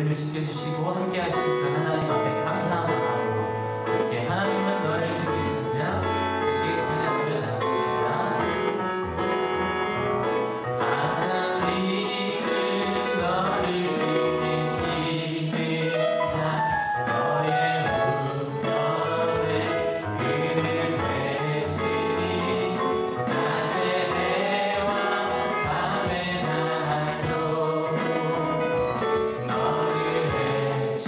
우리를 지켜주시고 함께 하신 그 하나님 앞에 감사한 마음으로 이렇게 하나님은 너를 지키시는 자 이렇게 찬양하며 나아갑시다. 하나님은 너를 지키시는 자 너의 우편에 그늘 되시니 낮에 해와 밤에 달도 너를 해치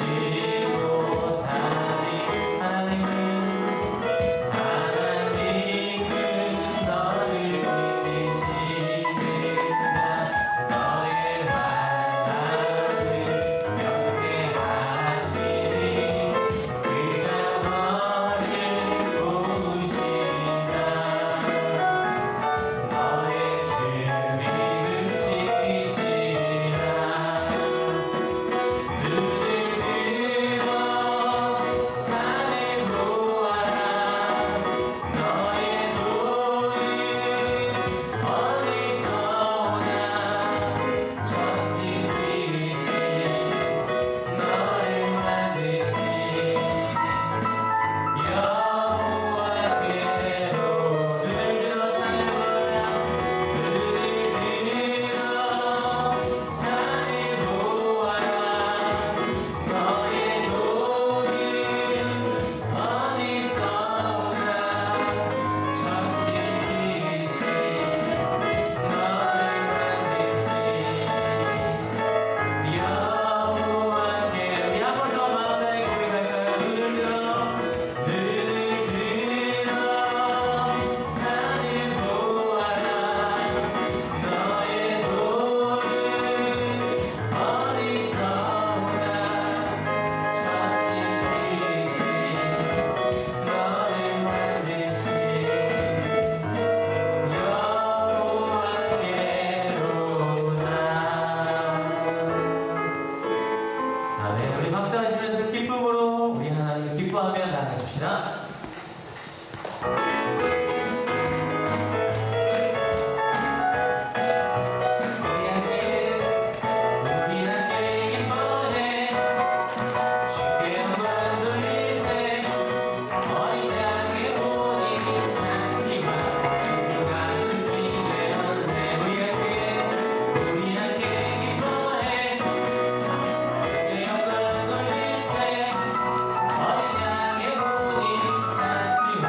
못하니 하나님은 너를 지키시는 자 너의 환난을 면케하시니 그가 너를 도우시리라 너의 주민을 지키시리라 눈을 들어 산을 보아라 너의 도움은 어디서 오나 천지 지으신 너를 만드신 여호와께로 눈을 들어 산을 보아라 눈을 들어 산을 보아라 너의 도움은 어디서 오나 천지 지으신 너를 만드신 여호와께 우리 한 번 더 마음 다해 고백할까요? 눈을 들어 산을 보아라 너의 도움은 어디서 오나 천지 지으신 너를 만드신 여호와께로다. 아멘. 우리 박수하시면서 기쁨으로 우리 하나님을 기뻐하며 나아가십시다. 우리 함께 기뻐해 쉽게 영광 돌리세 어린 양의 옷이 작지만 신부가 준비되었네 우리 함께 기뻐해 쉽게 영광 돌리세 어린 양의 옷이 작지만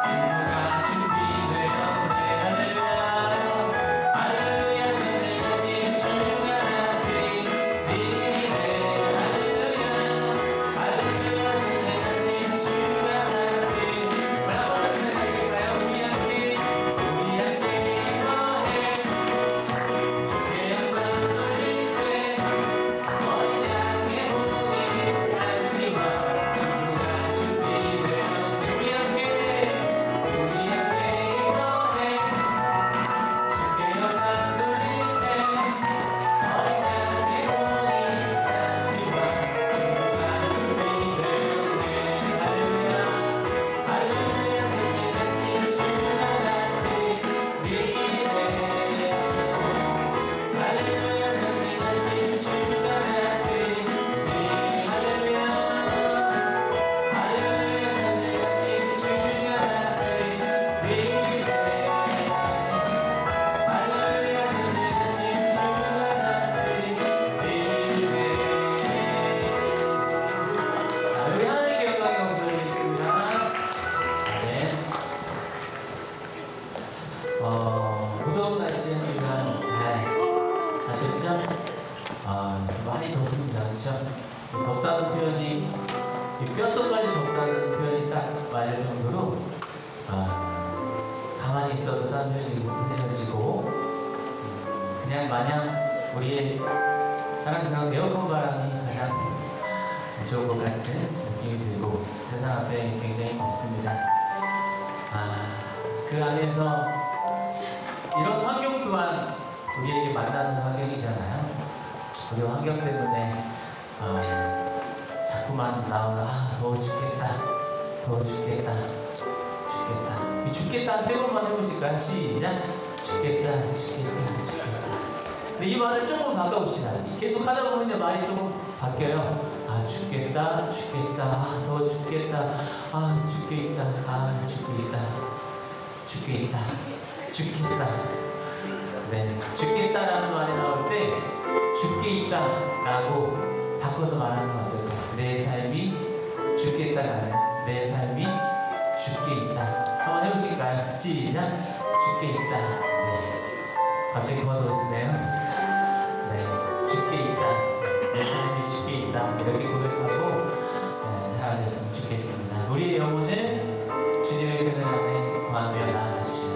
신부가 준비되었네 할렐루야 할렐루야 전능하신 주가 다스리네 할렐루야 전능하신 주가 다스리네 뭐라고 찬양할까요? 우리 함께 기뻐해 쉽게 영광 돌리세 어린 양의 옷이 작지만 신부가 준비되었네 우리 함께 기뻐해 쉽게 영광 돌리세 어린 양의 옷이 작지만 신부가 준비되었네 할렐루야 할렐루야 전능하신 주가 다스리네 할렐루야 전능하신 주가 다스리네 할렐루야 할렐루야 전능하신 주가 다스리네 할렐루야 전능하신 주가 다스리네 우리 하나님께 영광의 박수를 드리겠습니다. 네. 무더운 날씨에 우리가 잘 사셨죠? 많이 덥습니다. 그렇죠? 이 덥다는 표현이 이 뼛속까지 덥다는 표현이 딱 맞을 정도로 가만히 있어도 따뜻해지고 그냥 마냥 우리의 사랑스러운 에어컨 바람이 가장 좋은 것 같은 느낌이 들고 세상 앞에 굉장히 덥습니다. 그 안에서 이런 환경 또한 우리에게 만나는 환경이잖아요. 우리 환경 때문에 자꾸만 나오는 더워 죽겠다 더워 죽겠다 죽겠다 이 죽겠다 세 번만 해보실까요? 시작. 죽겠다 죽겠다 죽겠다 근데 이 말을 조금 바꿔봅시다. 계속 하다 보면 이제 말이 조금 바뀌어요. 아, 죽겠다, 죽겠다, 아, 더 죽겠다, 아, 죽겠다, 아, 죽겠다, 죽겠다, 죽겠다. 네, 죽겠다라는 말이 나올 때 죽게 있다라고 바꿔서 말하는 건 어떨까요? 내 삶이 죽겠다가 아니라 내 삶이 죽게 있다. 한번 해보실까요? 시작! 죽게 있다. 네. 갑자기 도와주시네요. 네, 죽게 있다. 내 삶이 죽게 있다. 이렇게 고백하고 살아가셨으면 좋겠습니다. 우리의 영혼은 주님의 그늘 안에 거하며 나아가십시오.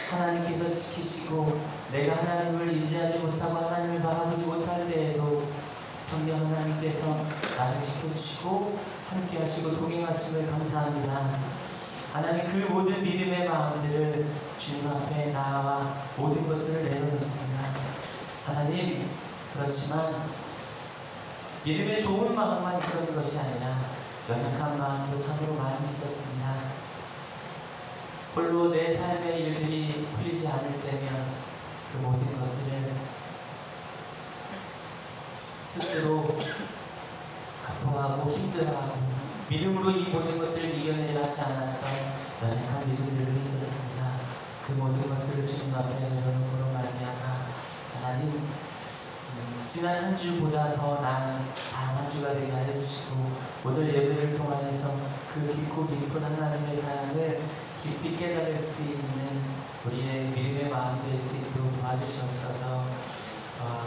하나님께서 지키시고 내가 하나님을 인지하지 못하고 하나님을 바라보지 못할 때에도 성령 하나님께서 나를 지켜주시고 함께 하시고 동행하심을 감사합니다. 하나님 그 모든 믿음의 마음들을 주님 앞에 나와 모든 것들을 내려놓습니다. 하나님 그렇지만 믿음의 좋은 마음만 있던 것이 아니라 연약한 마음도 참으로 많이 있었습니다. 홀로 내 삶의 일들이 풀리지 않을 때면 그 모든 것들을 스스로 아파하고 힘들어하고 믿음으로 이 모든 것들을 이겨내려 하지 않았던 연약한 믿음들도 있었습니다. 그 모든 것들을 주님 앞에 내려놓음으로 말미암아 하나님 지난 한 주보다 더 나은 다음 한 주가 되게 하여 주시고 오늘 예배를 통하여서 그 깊고 깊은 하나님의 사랑을 깊이 깨달을 수 있는 우리의 믿음의 마음이 될 수 있도록 도와주시옵소서.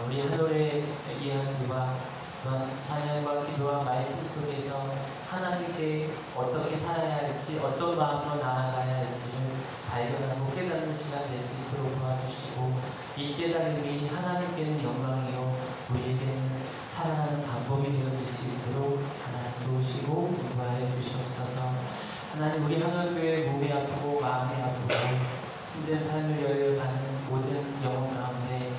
우리 하늘의 이야기와 또한 찬양과 기도와 말씀 속에서 하나님께 어떻게 살아야 할지 어떤 마음으로 나아가야 할지를 발견하고 깨닫는 시간 될 수 있도록 도와주시고 이 깨달음이 하나님께는 영광이요 우리에게는 살아가는 방법이 되어질 수 있도록 하나님 도우시고 인도하여 주시옵소서. 하나님 우리 하늘교회 몸이 아프고 마음이 아프고 힘든 삶을 여행하는 모든 영혼 가운데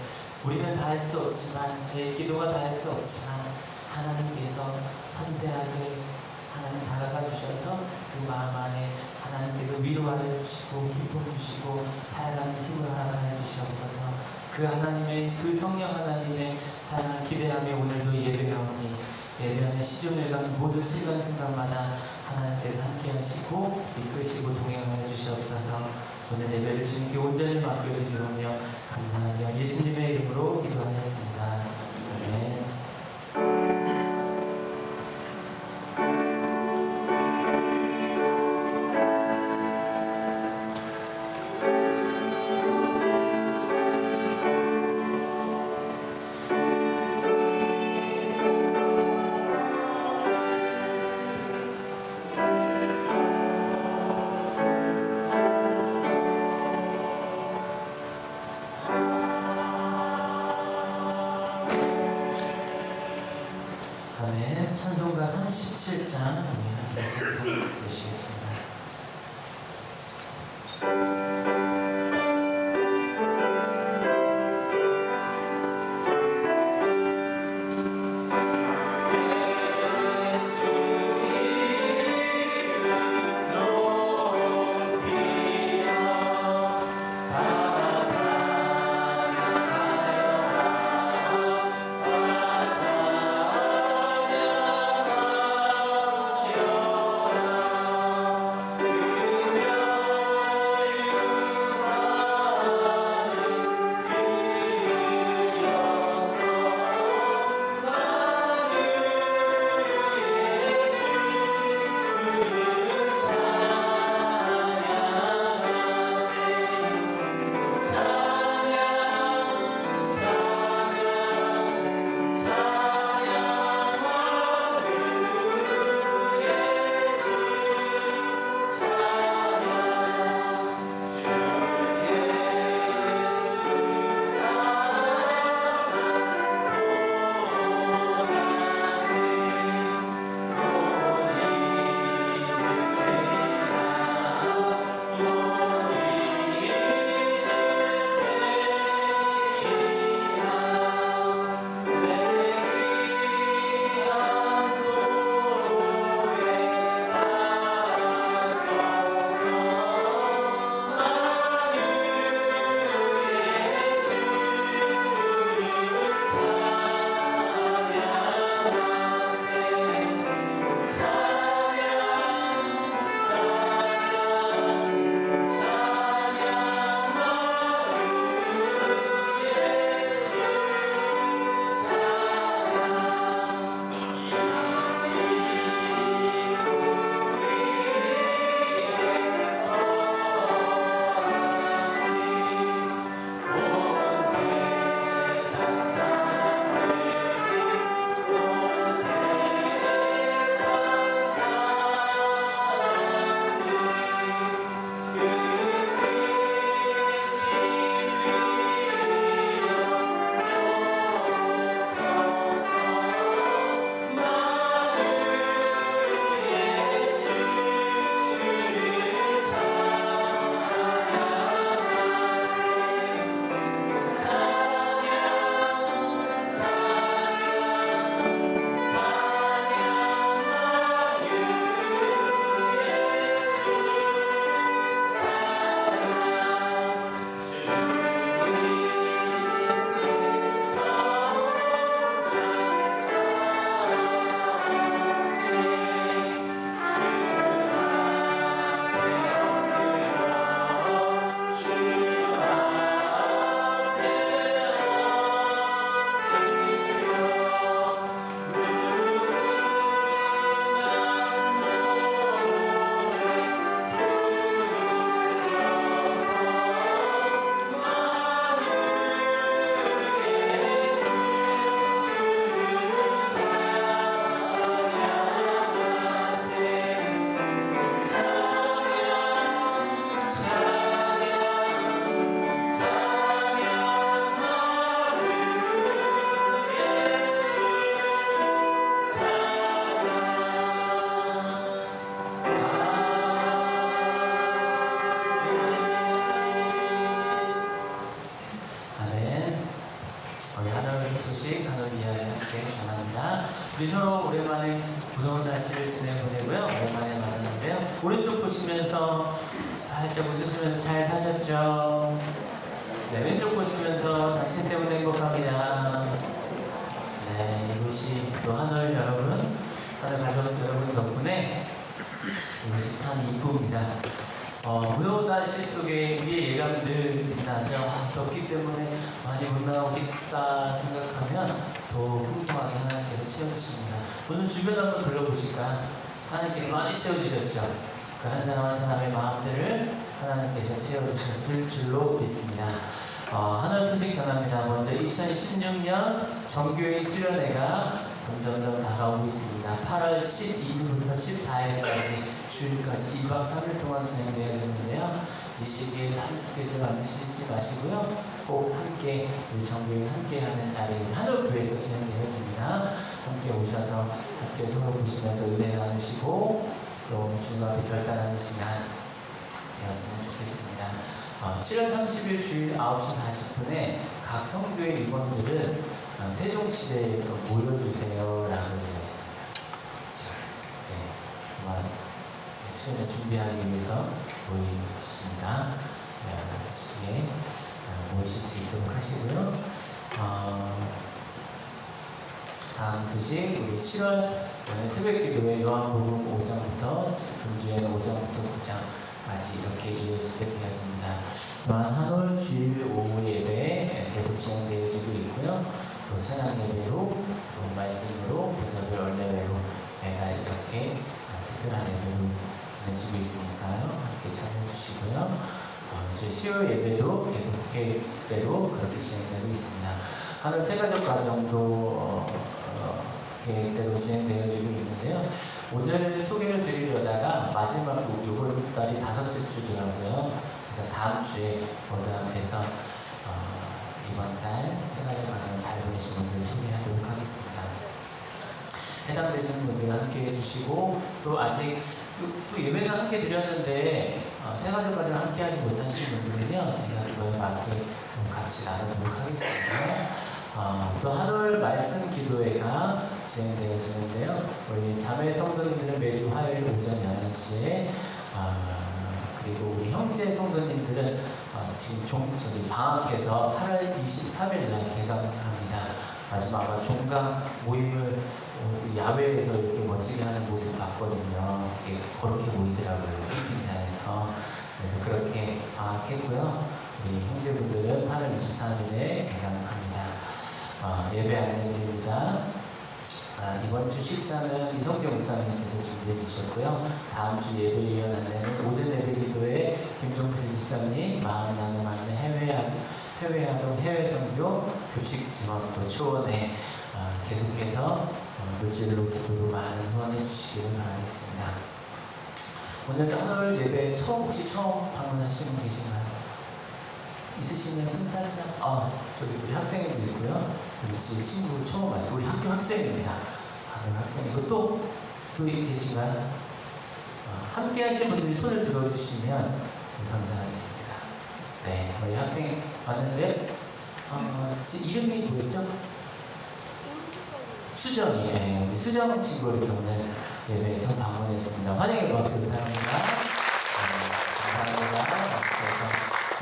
우리는 다 할 수 없지만 제 기도가 다 할 수 없지만 하나님께서 섬세하게 하나님 다가가 주셔서 그 마음 안에 하나님께서 위로하여 주시고 기쁨 주시고 살아가는 힘을 허락하여 주시옵소서. 그 하나님의 그 성령 하나님의 사랑을 기대하며 오늘도 예배하오니 예배 안에 시종일 가는 모든 순간순간마다 하나님께서 함께 하시고 이끄시고 동행하여 주시옵소서. 오늘 예배를 주님께 온전히 맡겨드리오며 감사하며 예수님의 이름으로 기도하였습니다. 아멘. 찬송가 37장 우리 함께 찬송해주시겠습니다. 아 소식 하늘 이야기 함께 전합니다. 우리 서로 오랜만에 무더운 날씨를 지내보내고요. 오랜만에 만났는데요. 오른쪽 보시면서 살짝 웃으시면서 잘 사셨죠? 네, 왼쪽 보시면서 당신 때문에 행복합니다. 네, 이곳이 또 하늘 여러분, 하늘 가족 여러분 덕분에 이것이 참 이쁩니다. 무더운 날씨 속에 우리의 예감 늘 빛나죠. 덥기 때문에 많이 못 나오겠다 생각하면 더 풍성하게 하나님께서 채워주십니다. 오늘 주변 한번 둘러보실까요? 하나님께서 많이 채워주셨죠. 그 한 사람 한 사람의 마음들을 하나님께서 채워주셨을 줄로 믿습니다. 하늘 소식 전합니다. 먼저 2016년 정교회 수련회가 점점점 다가오고 있습니다. 8월 12일부터 14일까지 주일까지 2박 3일 동안 진행되어지는데요. 이 시기에 다른 스케줄 만드시지 마시고요. 꼭 함께 우리 정교회 함께하는 자리 하늘교회에서 진행되어집니다. 함께 오셔서 함께 서로 보시면서 은혜 나누시고 또 주님 앞에 결단하는 시간 되었으면 좋겠습니다. 7월 30일 주일 9시 40분에 각 성교회 임원들은 세종시대에 모여주세요 라고 되어 있습니다. 네, 아마 수련회 준비하기 위해서 모이십니다. 네, 시에 모이실 수 있도록 하시고요. 다음 소식, 우리 7월 새벽기도회 요한복음 5장부터 금주에는 5장부터 9장까지 이렇게 이어지게 되었습니다. 또한 한올 주일 오후 예배 계속 진행되어지고 있고요. 또 찬양 예배로, 또 말씀으로, 부서별 언례회로 매달 이렇게 특별한 예배로 이어지고 있으니까요. 함께 참여해 주시고요. 이제 수요 예배도 계속 계획대로 그렇게 진행되고 있습니다. 한올 세가족 가정도 계획대로 진행되어지고 있는데요. 오늘 소개를 드리려다가 마지막 요번 달이 5째 주더라고요. 그래서 다음 주에 모두 앞에서 이번 달 생활시 과정을 잘 보내신 분들을 소개하도록 하겠습니다. 해당되시는 분들은 함께 해주시고 또 아직 또 예배는 함께 드렸는데 생활시 과정을 함께 하지 못하시는 분들은요. 제가 그거에 맞게 좀 같이 나누도록 하겠습니다. 또 한올 말씀 기도회가 진행되어지는데요. 우리 자매 성도님들은 매주 화요일 오전 11시에 그리고 우리 형제 성도님들은 지금 방학해서 8월 23일 날 개강합니다. 마지막 아마 종강 모임을 야외에서 이렇게 멋지게 하는 모습 봤거든요. 그렇게 모이더라고요. 캠핑장에서. 그래서 그렇게 방학했고요. 우리 형제분들은 8월 23일에 개강합니다. 예배 안내드립니다. 이번 주 식사는 이성재 목사님께서 준비해 주셨고요. 다음 주 예배위원 안내는 오전 예배 기도회 김종필 집사님, 마음 나눔 안내 해외하동 해외선교 교식 지원 또 초원에 계속해서 물질로 기도로 많은 후원해 주시기를 바라겠습니다. 오늘 한올 예배 혹시 처음 방문하시는 분 계신가요? 있으시면 손 살짝. 저기 우리 학생도 있고요. 우리 친구 처음 왔죠. 우리 학교 학생입니다. 학생이고 또 계신가요? 함께 하신 분들이 손을 들어주시면 감사하겠습니다. 네, 우리 학생 왔는데 이름이 뭐였죠? 수정이. 네, 우리 수정 친구 이렇게 오늘 예배 처음 방문했습니다. 환영의 박수 부탁합니다. 감사합니다.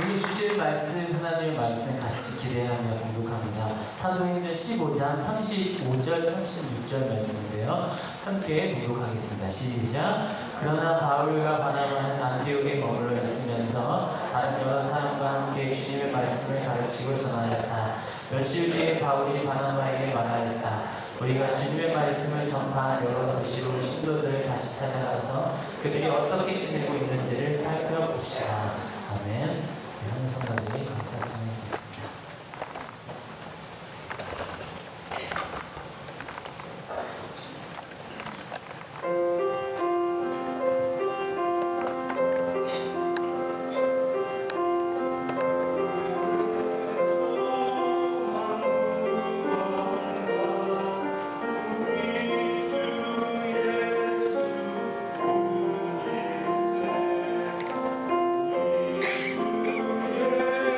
우리 주실 말씀, 하나님의 말씀 같이 기대하며 공독합니다. 사도행전 15장 35절, 36절 말씀인데요. 함께 공독하겠습니다. 시작. 그러나 바울과 바나바는 안디옥에 머물러 있으면서 다른 여러 사람과 함께 주님의 말씀을 가르치고 전하였다. 며칠 뒤에 바울이 바나바에게 말하였다. 우리가 주님의 말씀을 전파한 여러 도시로 신도들을 다시 찾아가서 그들이 어떻게 지내고 있는지를 살펴봅시다. 아멘. 하늘 성도들이 감사 전해드리겠습니다. Yeah.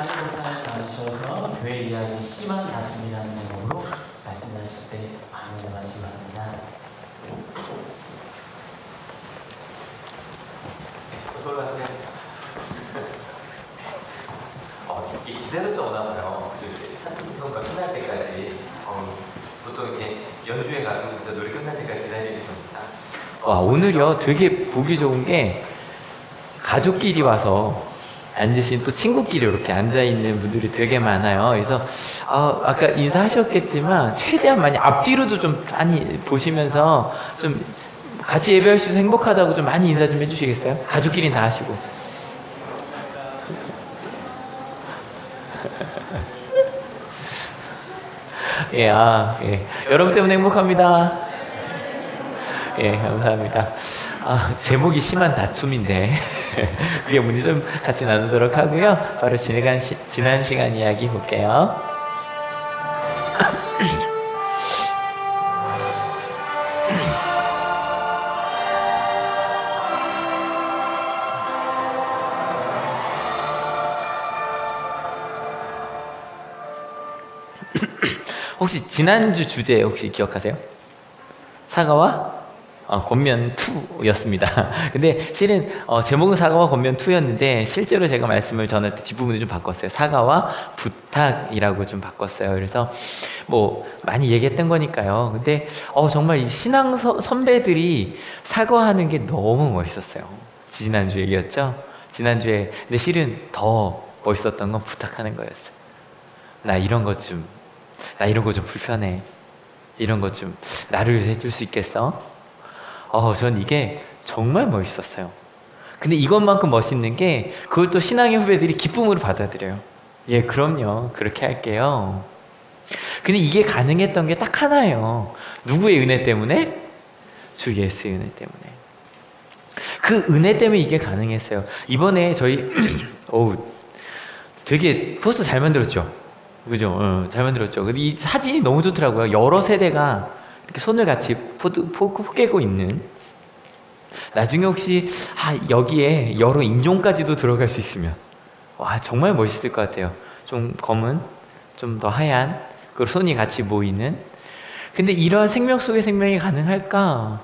많은 목사님 나누셔서 교회 이야기 심한 다툼이라는 제목으로 말씀하실 때 많은 은혜 받으시기 바랍니다. 어서 올라가세요. 이게 기다렸다 오나 봐요. 찬양 구성가 끝날 때까지 보통 이렇게 연주회 가면 노래 끝날 때까지 기다리는 겁니다. 오늘요 되게 보기 좋은 게 가족끼리 와서 앉으신 또 친구끼리 이렇게 앉아있는 분들이 되게 많아요. 그래서 아까 인사하셨겠지만 최대한 많이 앞뒤로도 좀 많이 보시면서 좀 같이 예배할 수 있어서 행복하다고 좀 많이 인사 좀 해주시겠어요? 가족끼리는 다 하시고. 예, 예. 여러분 때문에 행복합니다. 예, 감사합니다. 제목이 심한 다툼인데 그게 뭔지 좀 같이 나누도록 하고요. 바로 지난 시간 이야기 볼게요. 혹시 지난주 주제 혹시 기억하세요? 사과와 권면 2였습니다. 근데 실은 제목은 사과와 권면 2였는데 실제로 제가 말씀을 전할 때 뒷부분을 좀 바꿨어요. 사과와 부탁이라고 좀 바꿨어요. 그래서 뭐 많이 얘기했던 거니까요. 근데 정말 이 신앙 선배들이 사과하는 게 너무 멋있었어요. 지난주 얘기였죠? 지난주에. 근데 실은 더 멋있었던 건 부탁하는 거였어요. 나 이런 거 좀 불편해. 이런 거 좀 나를 위해서 해줄 수 있겠어? 전 이게 정말 멋있었어요. 근데 이것만큼 멋있는 게 그걸 또 신앙의 후배들이 기쁨으로 받아들여요. 예, 그럼요. 그렇게 할게요. 근데 이게 가능했던 게 딱 하나예요. 누구의 은혜 때문에? 주 예수의 은혜 때문에. 그 은혜 때문에 이게 가능했어요. 이번에 저희 되게 포스터 잘 만들었죠? 그죠? 잘 만들었죠. 근데 이 사진이 너무 좋더라고요. 여러 세대가 이렇게 손을 같이 포개고 있는. 나중에 혹시 여기에 여러 인종까지도 들어갈 수 있으면 정말 멋있을 것 같아요. 좀 검은, 좀 더 하얀, 그리고 손이 같이 모이는. 근데 이러한 생명 속의 생명이 가능할까?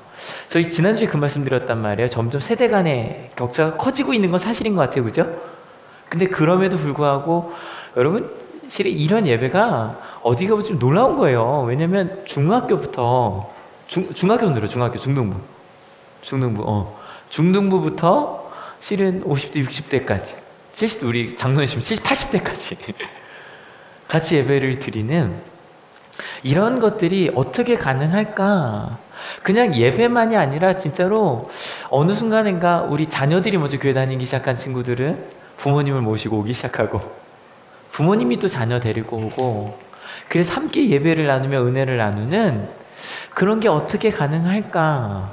저희 지난주에 그 말씀 드렸단 말이에요. 점점 세대 간의 격차가 커지고 있는 건 사실인 것 같아요. 그죠? 근데 그럼에도 불구하고 여러분 실은 이런 예배가 어디 가면 좀 놀라운 거예요. 왜냐면 중학교부터 중학교 들어 중등부부터 실은 50대 60대까지 70대 우리 장로님 70, 80대까지 같이 예배를 드리는 이런 것들이 어떻게 가능할까? 그냥 예배만이 아니라 진짜로 어느 순간인가 우리 자녀들이 먼저 교회 다니기 시작한 친구들은 부모님을 모시고 오기 시작하고 부모님이 또 자녀 데리고 오고 그래서 함께 예배를 나누며 은혜를 나누는 그런 게 어떻게 가능할까?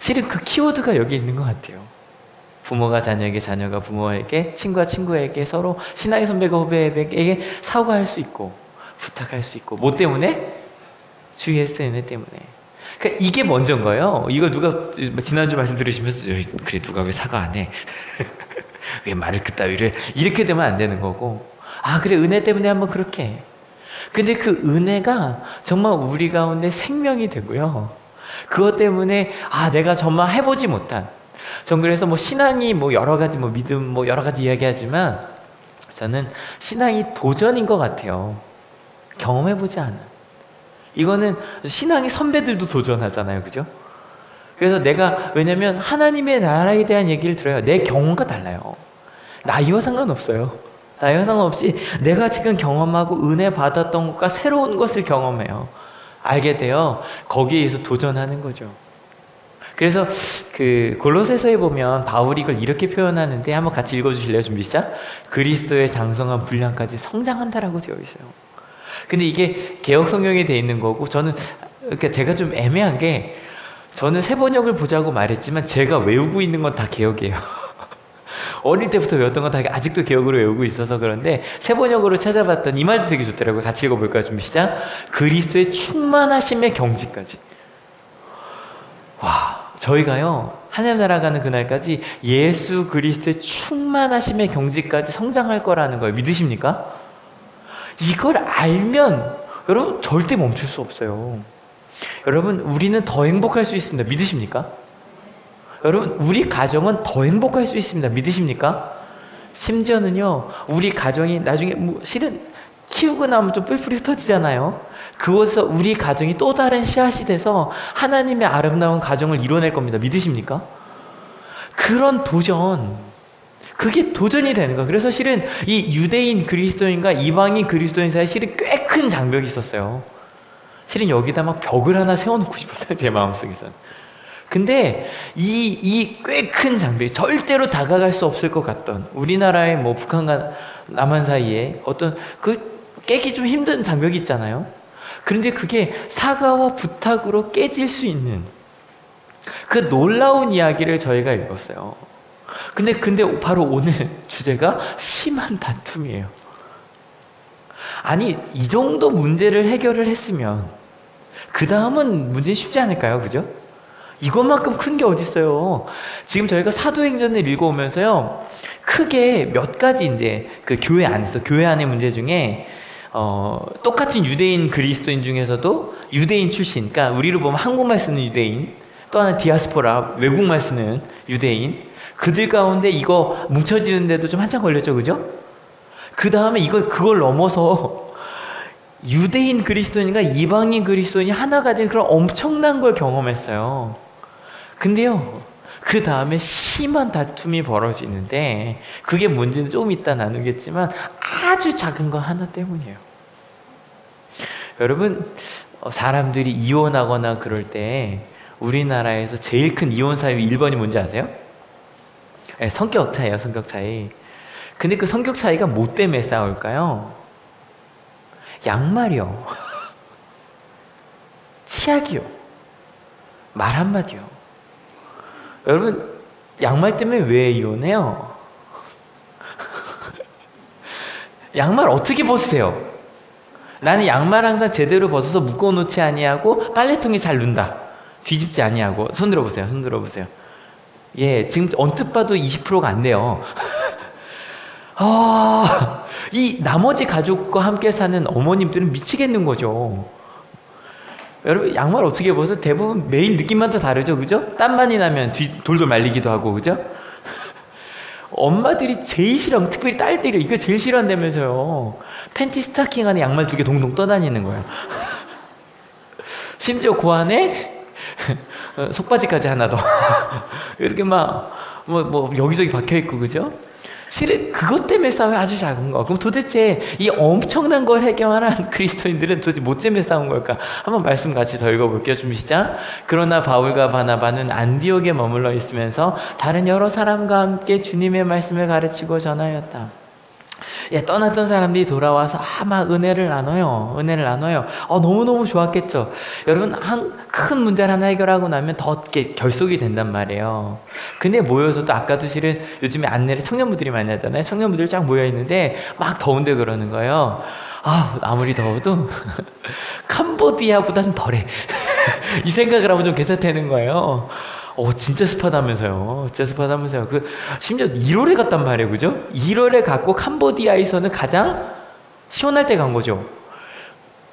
실은 그 키워드가 여기 있는 것 같아요. 부모가 자녀에게, 자녀가 부모에게, 친구가 친구에게 서로 신앙의 선배가 후배에게 사과할 수 있고 부탁할 수 있고 뭐 때문에? 주 예수의 은혜 때문에. 그러니까 이게 먼저인 거예요. 이걸 누가 지난주 말씀 들으시면서 그래 누가 왜 사과 안 해? 왜 말을 그따위를 이렇게 되면 안 되는 거고 그래 은혜 때문에 한번 그렇게 해. 근데 그 은혜가 정말 우리 가운데 생명이 되고요. 그것 때문에 내가 정말 해보지 못한 전 그래서 신앙이 여러 가지 믿음 여러 가지 이야기하지만 저는 신앙이 도전인 것 같아요. 경험해보지 않은. 이거는 신앙의 선배들도 도전하잖아요. 그죠? 그래서 왜냐면 하나님의 나라에 대한 얘기를 들어요. 내 경험과 달라요. 나이와 상관없어요. 나이와 상관없이 내가 지금 경험하고 은혜 받았던 것과 새로운 것을 경험해요. 알게 돼요. 거기에 의해서 도전하는 거죠. 그래서 그 골로새서에 보면 바울이 이걸 이렇게 표현하는데 한번 같이 읽어주실래요? 준비 시작. 그리스도의 장성한 분량까지 성장한다라고 되어 있어요. 근데 이게 개역 성경에 돼 있는 거고 그러니까 제가 좀 애매한 게 저는 새 번역을 보자고 말했지만 제가 외우고 있는 건 다 개역이에요. 어릴 때부터 외웠던 건 다 아직도 개역으로 외우고 있어서 그런데 새 번역으로 찾아봤더니 이 말도 되게 좋더라고요. 같이 읽어볼까요? 준비 시작. 그리스도의 충만하심의 경지까지. 저희가요 하나님 나라 가는 그날까지 예수 그리스도의 충만하심의 경지까지 성장할 거라는 거예요. 믿으십니까? 이걸 알면 여러분 절대 멈출 수 없어요. 여러분 우리는 더 행복할 수 있습니다. 믿으십니까? 여러분 우리 가정은 더 행복할 수 있습니다. 믿으십니까? 심지어는요 우리 가정이 나중에 실은 키우고 나면 좀 뿔뿔이 흩어지잖아요. 그것에서 우리 가정이 또 다른 씨앗이 돼서 하나님의 아름다운 가정을 이뤄낼 겁니다. 믿으십니까? 그런 도전, 그게 도전이 되는 거예요. 그래서 실은 이 유대인 그리스도인과 이방인 그리스도인 사이에 실은 꽤 큰 장벽이 있었어요. 실은 여기다 막 벽을 하나 세워놓고 싶었어요. 제 마음속에서는. 근데 이 꽤 큰 장벽이 절대로 다가갈 수 없을 것 같던 우리나라의 뭐 북한과 남한 사이에 어떤 그 깨기 좀 힘든 장벽이 있잖아요. 그런데 그게 사과와 부탁으로 깨질 수 있는 그 놀라운 이야기를 저희가 읽었어요. 근데 바로 오늘 주제가 심한 다툼이에요. 아니 이 정도 문제를 해결을 했으면 그 다음은 문제 쉽지 않을까요? 그죠? 이것만큼 큰 게 어딨어요. 지금 저희가 사도행전을 읽어오면서요 크게 몇 가지 이제 그 교회 안의 문제 중에 똑같은 유대인 그리스도인 중에서도 유대인 출신, 그러니까 우리로 보면 한국말 쓰는 유대인, 또 하나 디아스포라 외국말 쓰는 유대인, 그들 가운데 이거 뭉쳐지는데도 좀 한참 걸렸죠, 그죠? 그 다음에 그걸 넘어서 유대인 그리스도인과 이방인 그리스도인이 하나가 된 그런 엄청난 걸 경험했어요. 근데요 그 다음에 심한 다툼이 벌어지는데 그게 문제는 조금 이따 나누겠지만 아주 작은 거 하나 때문이에요. 여러분 사람들이 이혼하거나 그럴 때 우리나라에서 제일 큰 이혼 사유 1번이 뭔지 아세요? 네, 성격 차이예요. 성격 차이. 근데 그 성격 차이가 뭐 때문에 싸울까요? 양말이요. 치약이요. 말 한마디요. 여러분 양말 때문에 왜 이혼해요? 양말 어떻게 벗으세요? 나는 양말 항상 제대로 벗어서 묶어놓지 아니하고 빨래통에 잘 넣는다. 뒤집지 아니하고. 손 들어보세요. 손 들어보세요. 예, 지금 언뜻 봐도 20%가 안 돼요. 이 나머지 가족과 함께 사는 어머님들은 미치겠는 거죠. 여러분 양말 어떻게 벗어? 대부분 매일 느낌마다 다르죠, 그죠? 땀 많이 나면 돌돌 말리기도 하고, 그죠? 엄마들이 제일 싫어, 특별히 딸들이 이거 제일 싫어한다면서요. 팬티 스타킹 안에 양말 2개 동동 떠다니는 거예요. 심지어 그 안에 속바지까지 하나 더 이렇게 막 뭐 여기저기 박혀있고, 그죠? 실은 그것 때문에 싸움이 아주 작은 거. 그럼 도대체 이 엄청난 걸 해결하는 그리스도인들은 도대체 뭐 때문에 싸운 걸까? 한번 말씀 같이 더 읽어볼게요. 준비 시작. 그러나 바울과 바나바는 안디옥에 머물러 있으면서 다른 여러 사람과 함께 주님의 말씀을 가르치고 전하였다. 예, 떠났던 사람들이 돌아와서 막 은혜를 나눠요. 너무너무 좋았겠죠. 여러분 큰 문제를 하나 해결하고 나면 더 결속이 된단 말이에요. 근데 모여서 또 아까도 실은 요즘에 안내를 청년부들이 많이 하잖아요. 청년부들이 쫙 모여있는데 막 더운데 그러는 거예요. 아무리 더워도 캄보디아보다는 덜해. 이 생각을 하면 좀 괜찮다는 거예요. 진짜 습하다면서요. 심지어 1월에 갔단 말이에요. 그죠? 1월에 갔고 캄보디아에서는 가장 시원할 때 간 거죠.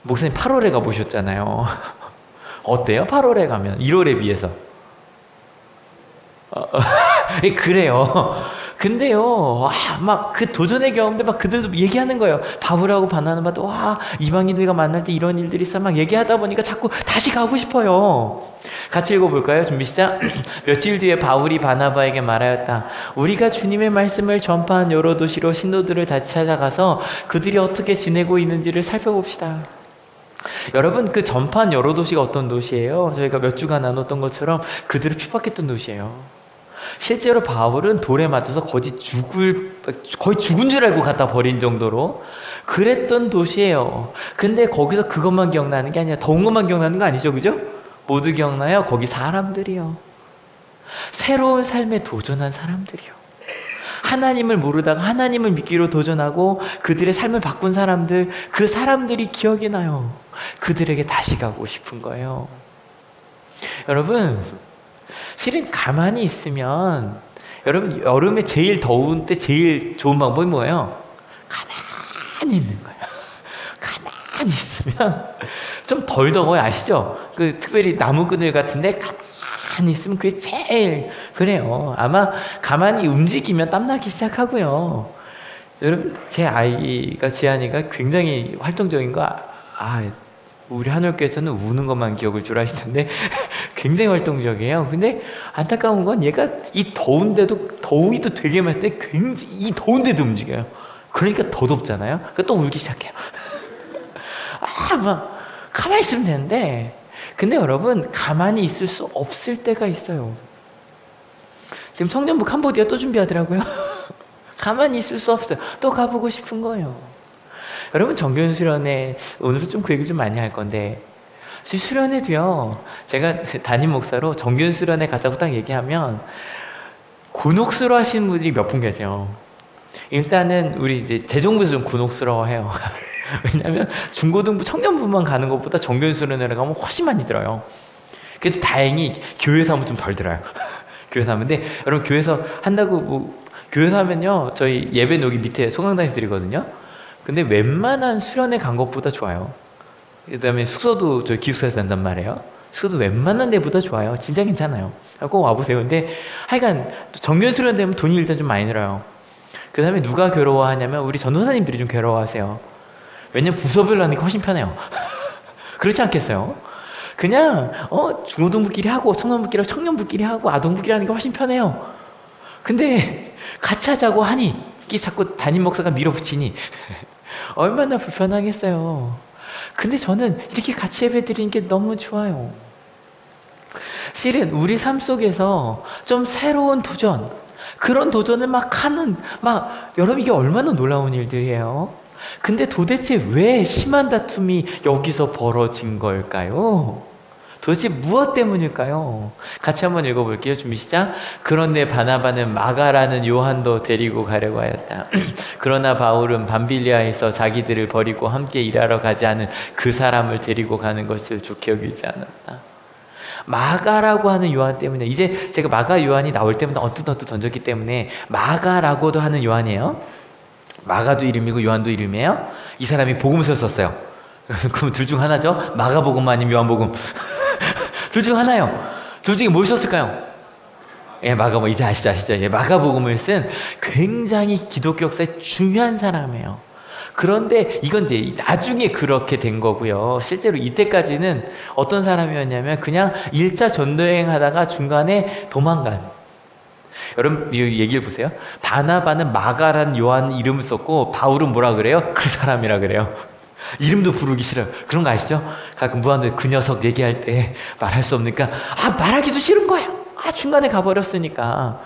목사님 8월에 가보셨잖아요. 어때요? 8월에 가면 1월에 비해서. 그래요. 근데요, 막 그 도전의 경험들 막 그들도 얘기하는 거예요. 바울하고 바나바도 이방인들과 만날 때 이런 일들이 있어 막 얘기하다 보니까 자꾸 다시 가고 싶어요. 같이 읽어볼까요? 준비 시작. 며칠 뒤에 바울이 바나바에게 말하였다. 우리가 주님의 말씀을 전파한 여러 도시로 신도들을 다시 찾아가서 그들이 어떻게 지내고 있는지를 살펴봅시다. 여러분 그 전파한 여러 도시가 어떤 도시예요? 저희가 몇 주간 나눴던 것처럼 그들을 핍박했던 도시예요. 실제로 바울은 돌에 맞아서 거의 죽은 줄 알고 갖다 버린 정도로 그랬던 도시예요. 근데 거기서 그것만 기억나는 게 아니라 더운 것만 기억나는 거 아니죠, 그죠? 모두 기억나요? 거기 사람들이요. 새로운 삶에 도전한 사람들이요. 하나님을 모르다가 하나님을 믿기로 도전하고 그들의 삶을 바꾼 사람들, 그 사람들이 기억이 나요. 그들에게 다시 가고 싶은 거예요. 여러분 실은 가만히 있으면 여러분 여름에 제일 더운 때 제일 좋은 방법이 뭐예요? 가만히 있는 거예요. 가만히 있으면 좀 덜 더워요. 아시죠? 그 특별히 나무 그늘 같은데 가만히 있으면 그게 제일 그래요. 아마 가만히 움직이면 땀나기 시작하고요. 여러분 제 아이가 지안이가 굉장히 활동적인 거 우리 한올교에서는 우는 것만 기억을 줄 아시던데 굉장히 활동적이에요. 근데 안타까운 건 얘가 이 더운데도 더위도 되게 많을 때 굉장히 이 더운데도 움직여요. 그러니까 더 덥잖아요. 그러니까 또 울기 시작해요. 막 가만히 있으면 되는데 근데 여러분 가만히 있을 수 없을 때가 있어요. 지금 청년부 캄보디아 또 준비하더라고요. 가만히 있을 수 없어요. 또 가보고 싶은 거예요. 여러분 정규현 수련회 오늘은 좀 그 얘기 좀 많이 할 건데 수련회도요. 제가 담임 목사로 정규현 수련회 가자고 딱 얘기하면 곤혹스러워 하시는 분들이 몇 분 계세요. 일단은 우리 이제 재정부에서 좀 곤혹스러워해요. 왜냐하면 중고등부 청년부만 가는 것보다 정규현 수련회를 가면 훨씬 많이 들어요. 그래도 다행히 교회에서 하면 좀 덜 들어요. 교회에서 하면. 근데 여러분 교회에서 한다고 뭐 교회에서 하면요 저희 예배는 여기 밑에 소강당에서 드리거든요. 근데 웬만한 수련회 간 것보다 좋아요. 그 다음에 숙소도 저희 기숙사에서 한단 말이에요. 숙소도 웬만한 데보다 좋아요. 진짜 괜찮아요. 꼭 와보세요. 근데 하여간 정규현 수련회 되면 돈이 일단 좀 많이 들어요. 그 다음에 누가 괴로워하냐면 우리 전도사님들이 좀 괴로워하세요. 왜냐면 부서별로 하는 게 훨씬 편해요. 그렇지 않겠어요? 그냥 중고등부끼리 하고 청년부끼리 하고 청년부끼리 하고 아동부끼리 하는 게 훨씬 편해요. 근데 같이 하자고 하니 이게 자꾸 담임 목사가 밀어붙이니 얼마나 불편하겠어요. 근데 저는 이렇게 같이 예배 드리는 게 너무 좋아요. 실은 우리 삶 속에서 좀 새로운 도전, 그런 도전을 막 하는 여러분 이게 얼마나 놀라운 일들이에요. 근데 도대체 왜 심한 다툼이 여기서 벌어진 걸까요? 도대체 무엇 때문일까요? 같이 한번 읽어볼게요. 준비 시작. 그런데 바나바는 마가라는 요한도 데리고 가려고 하였다. 그러나 바울은 밤빌리아에서 자기들을 버리고 함께 일하러 가지 않은 그 사람을 데리고 가는 것을 좋게 여기지 않았다. 마가라고 하는 요한 때문에 이제 제가 마가 요한이 나올 때마다 언뜻 던졌기 때문에 마가라고도 하는 요한이에요. 마가도 이름이고 요한도 이름이에요. 이 사람이 복음서를 썼어요. 그럼 둘 중 하나죠. 마가복음 아니면 요한복음. 둘 중 하나요. 둘 중에 뭘 썼을까요? 예, 마가복음 이제 아시죠? 예, 마가복음을 쓴 굉장히 기독교 역사에 중요한 사람이에요. 그런데 이건 이제 나중에 그렇게 된 거고요. 실제로 이때까지는 어떤 사람이었냐면 그냥 1차 전도여행 하다가 중간에 도망간. 여러분 이 얘기를 보세요. 바나바는 마가란 요한 이름을 썼고 바울은 뭐라 그래요? 그 사람이라 그래요. 이름도 부르기 싫어요. 그런 거 아시죠? 가끔 무한도에 그 녀석 얘기할 때 말할 수 없으니까 말하기도 싫은 거야. 중간에 가버렸으니까.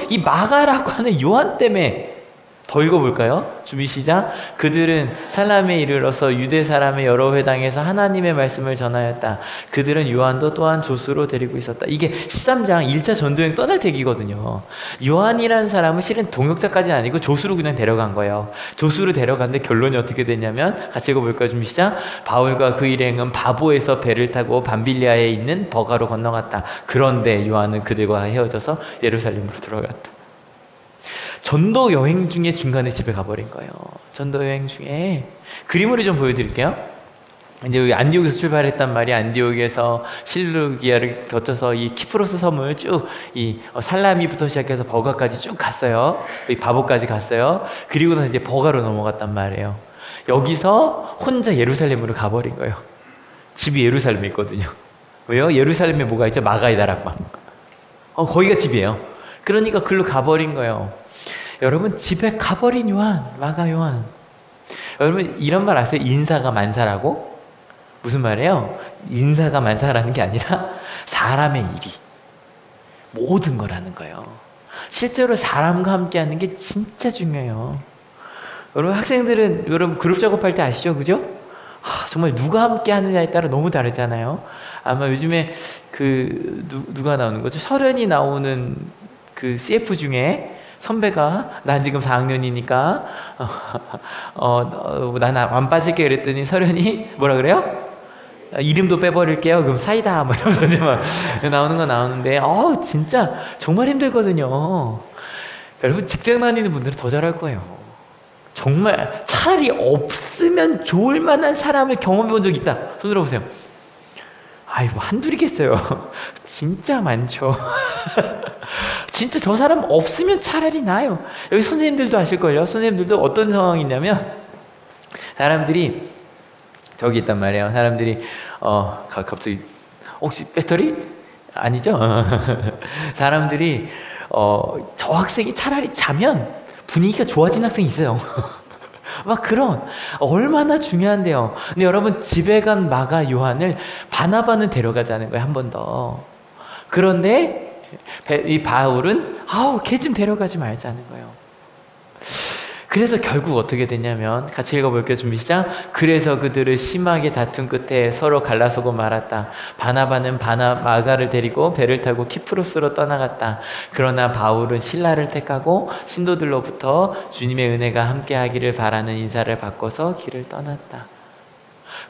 이 마가라고 하는 요한 때문에 더 읽어볼까요? 준비 시작. 그들은 살람에 이르러서 유대 사람의 여러 회당에서 하나님의 말씀을 전하였다. 그들은 요한도 또한 조수로 데리고 있었다. 이게 13장 1차 전도여행 떠날 때기거든요. 요한이라는 사람은 실은 동역자까지는 아니고 조수로 그냥 데려간 거예요. 조수로 데려갔는데 결론이 어떻게 됐냐면 같이 읽어볼까요? 준비 시작. 바울과 그 일행은 바보에서 배를 타고 밤빌리아에 있는 버가로 건너갔다. 그런데 요한은 그들과 헤어져서 예루살렘으로 들어갔다. 전도 여행 중에 중간에 집에 가버린 거예요. 전도 여행 중에. 그림으로 좀 보여드릴게요. 이제 여기 안디옥에서 출발했단 말이야. 안디옥에서 실루기아를 거쳐서 이 키프로스 섬을 쭉 살라미부터 시작해서 버가까지 쭉 갔어요. 이 바보까지 갔어요. 그리고 나서 이제 버가로 넘어갔단 말이에요. 여기서 혼자 예루살렘으로 가버린 거예요. 집이 예루살렘에 있거든요. 왜요? 예루살렘에 뭐가 있죠? 마가의 다락방. 거기가 집이에요. 그러니까 글로 가버린 거예요. 여러분 집에 가버린 요한, 마가 요한. 여러분 이런 말 아세요? 인사가 만사라고? 무슨 말이에요? 인사가 만사라는 게 아니라 사람의 일이 모든 거라는 거예요. 실제로 사람과 함께 하는 게 진짜 중요해요. 여러분 학생들은 여러분 그룹 작업할 때 아시죠? 그죠? 정말 누가 함께 하느냐에 따라 너무 다르잖아요. 아마 요즘에 누가 나오는 거죠? 설현이 나오는 그 CF 중에 선배가 난 지금 4학년이니까 난 안 빠질게 그랬더니 설현이 뭐라 그래요? 이름도 빼버릴게요. 그럼 사이다 뭐 이러면서 이제 막 나오는 거 나오는데 진짜 정말 힘들거든요. 여러분 직장 다니는 분들은 더 잘할 거예요. 정말 차라리 없으면 좋을 만한 사람을 경험해 본 적 있다. 손 들어보세요. 아이고 한둘이겠어요. 진짜 많죠. 진짜 저 사람 없으면 차라리 나아요. 여기 선생님들도 아실걸요. 선생님들도 어떤 상황이 있냐면 사람들이 저기 있단 말이에요. 사람들이 갑자기 혹시 배터리? 아니죠? 사람들이 저 학생이 차라리 자면 분위기가 좋아진 학생이 있어요. 막 그런 얼마나 중요한데요. 근데 여러분 집에 간 마가 요한을 바나바는 데려가자는 거예요. 한 번 더. 그런데 이 바울은 걔 좀 데려가지 말자는 거예요. 그래서 결국 어떻게 됐냐면 같이 읽어볼게요. 준비 시작. 그래서 그들을 심하게 다툰 끝에 서로 갈라서고 말았다. 바나바는 마가를 데리고 배를 타고 키프로스로 떠나갔다. 그러나 바울은 실라를 택하고 신도들로부터 주님의 은혜가 함께하기를 바라는 인사를 받고서 길을 떠났다.